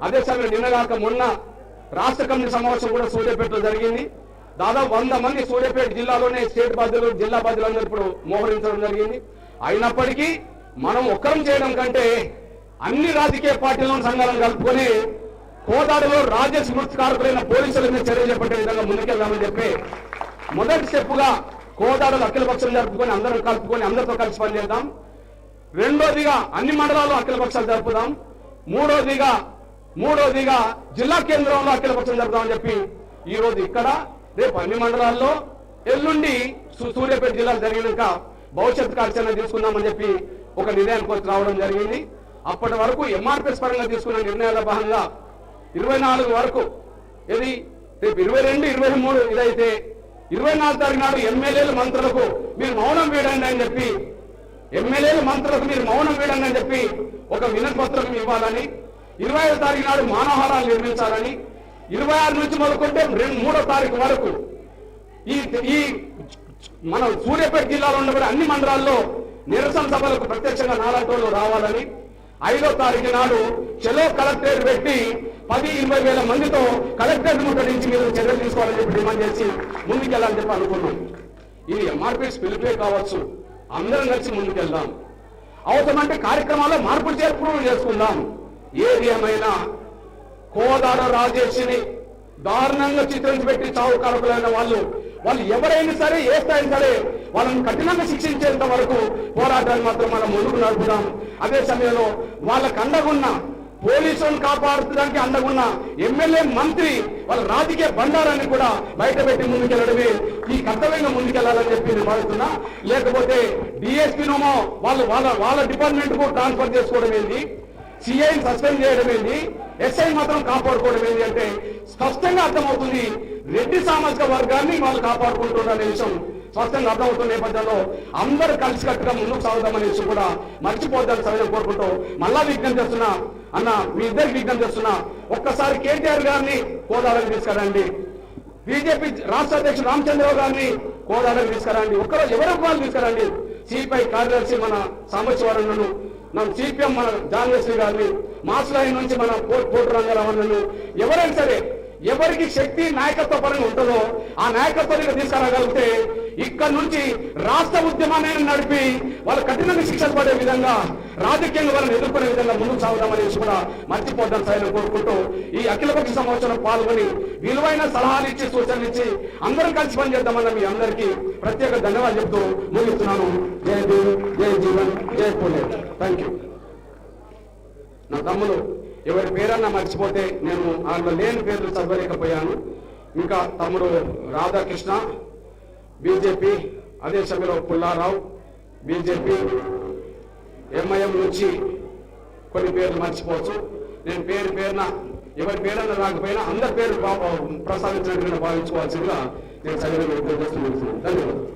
అదే సమయం నిన్నగాక మొన్న రాష్ట్ర కమిటీ సమావేశం కూడా సూర్యాపేటలో జరిగింది. దాదాపు 100 మంది సూర్యాపేట జిల్లాలోనే స్టేట్ బాధ్యులు, జిల్లా బాధ్యులందరూ ఇప్పుడు మోహరించడం జరిగింది. అయినప్పటికీ మనం ఒక్కరం చేయడం కంటే అన్ని రాజకీయ పార్టీలను సంఘాలను కలుపుకొని కోదాడలో రాజ్య స్మృతికారకులైన పోలీసుల మీద చర్య చేపట్టే విధంగా ముందుకెళ్దామని చెప్పి మొదటి స్టెప్గా కోదాడలో అఖిలపక్షం జరుపుకొని అందరం కలుపుకొని అందరితో కలిసి పనిచేద్దాం. రెండోదిగా అన్ని మండలాల్లో అఖిలపక్షాలు జరుపుదాం. మూడోదిగా జిల్లా కేంద్రంలో అఖిలపక్షం జరుపుదామని చెప్పి ఈ రోజు ఇక్కడ, రేపు అన్ని మండలాల్లో, ఎల్లుండి సూర్యాపేట జిల్లాలో జరిగినాక భవిష్యత్ కార్యాచరణ తీసుకుందామని చెప్పి ఒక నిర్ణయానికి రావడం జరిగింది. అప్పటి వరకు ఎంఆర్పీఎస్ పరంగా తీసుకున్న నిర్ణయాల భాగంగా 24 వరకు, ఇది రేపు 22, 23 ఇదైతే 24 తారీఖు నాడు ఎమ్మెల్యేలు మంత్రులకు మీరు మౌనం వేయండి అని చెప్పి, ఒక వినతి పత్రం ఇవ్వాలని, 25 తారీఖు నాడు మానవహారాలు నిర్మించాలని, 26 నుంచి మొదలుకుంటే 3వ తారీఖు వరకు ఈ మన సూర్యాపేట జిల్లాలో ఉండబడే అన్ని మండలాల్లో నిరసన సభలకు ప్రత్యక్షంగా నాలాటోళ్ళు రావాలని, 5వ తారీఖు నాడు చెలో కలెక్టరేట్ పెట్టి 10-20 వేల మందితో కలెక్టరేట్ ముట్టడించి మీరు చర్యలు తీసుకోవాలని చెప్పి డిమాండ్ చేసి ముందుకెళ్ళాలని చెప్పి అనుకున్నాం. ఇది ఎంఆర్పీఎస్ పిలుపే కావచ్చు, అందరం కలిసి ముందుకెళ్దాం. అవసరమంటే కార్యక్రమాల్లో మార్పులు చేర్పులు చేసుకుందాం. ఏది ఏమైనా కోదాడ రాజేష్ని దారుణంగా చిత్రించి పెట్టి చావు కారకులైన వాళ్ళు ఎవరైనా సరే, ఏ స్థాయి సరే వాళ్ళని కఠినంగా శిక్షించేంత వరకు పోరాటాన్ని మాత్రం మనం ముందుకు నడుపుదాం. అదే సమయంలో వాళ్ళకు అండగున్న పోలీసులను కాపాడుకోవడానికి అండగున్న ఎమ్మెల్యే, మంత్రి వాళ్ళ రాజకీయ బండారాన్ని కూడా బయట పెట్టి ముందుకెళ్లడమే ఈ కర్తవ్యంగా ముందుకెళ్లాలని చెప్పి నేను భావిస్తున్నా. లేకపోతే డిఎస్పీనోమో వాళ్ళ డిపార్ట్మెంట్ కు ట్రాన్స్ఫర్ చేసుకోవడం ఏంటి, సిఐని సస్పెండ్ చేయడం ఏంది, ఎస్ఐ మాత్రం కాపాడుకోవడం ఏంది అంటే స్పష్టంగా అర్థమవుతుంది రెడ్డి సామాజిక వర్గాన్ని వాళ్ళు కాపాడుకుంటున్నారనే విషయం స్పష్టంగా అర్థమవుతున్న నేపథ్యంలో అందరూ కలిసికట్టుగా ముందుకు సాగుదామనే విషయం కూడా మర్చిపోద్దని సరైన కోరుకుంటూ మళ్ళా విజ్ఞప్తి చేస్తున్నా అన్న, మీ ఇద్దరికి విజ్ఞప్తి చేస్తున్నా, ఒక్కసారి కేటీఆర్ గారిని కోదాడకి తీసుకురండి, బీజేపీ రాష్ట్ర అధ్యక్షుడు రామచంద్రరావు గారిని కోదాడకి తీసుకురండి, ఒక్కరోజు ఎవరికి వాళ్ళు తీసుకురండి, సిపిఐ కార్యదర్శి మన సాంబశివరణను, మన సిపిఎం మన జాన్వేశ్వరి గారిని, మాసులైన్ నుంచి మన కోటి రంగారావణను, ఎవరైనా సరే ఎవరికి శక్తి నాయకత్వ పరంగా ఉంటుందో ఆ నాయకత్వాన్ని తీసుకురాగలిగితే ఇక్కడ నుంచి రాష్ట్ర ఉద్యమాన్ని నడిపి వాళ్ళు కఠినంగా శిక్షలు పడే విధంగా రాజకీయంగా వాళ్ళని ఎదుర్కొనే విధంగా ముందుకు సాగుదామనేసి కూడా మర్చిపోద్దాం సైన్ కోరుకుంటూ ఈ అఖిలపక్ష సమావేశంలో పాల్గొని విలువైన సలహాలు ఇచ్చి సూచనలు ఇచ్చి అందరం కలిసి పనిచేద్దామన్న మీ అందరికీ ప్రత్యేక ధన్యవాదాలు చెప్తూ ముగిస్తున్నాను. జై దేవ్, జై జీవన్, జై పూలే. Thank you. నా తమ్ముడు ఎవరి పేరన్నా మర్చిపోతే నేను అందులో లేని పేర్లు చదవలేకపోయాను. ఇంకా తమ్ముడు రాధాకృష్ణ బీజేపీ, అదే సమయంలో పుల్లారావు బీజేపీ, ఎంఐఎం నుంచి కొన్ని పేర్లు మర్చిపోవచ్చు. నేను పేరున ఎవరి పేరన్నా రాకపోయినా అందరి పేరు ప్రసాదించినట్టుగా భావించుకోవాల్సిందిగా నేను సగం చేస్తున్నాను. ధన్యవాదాలు.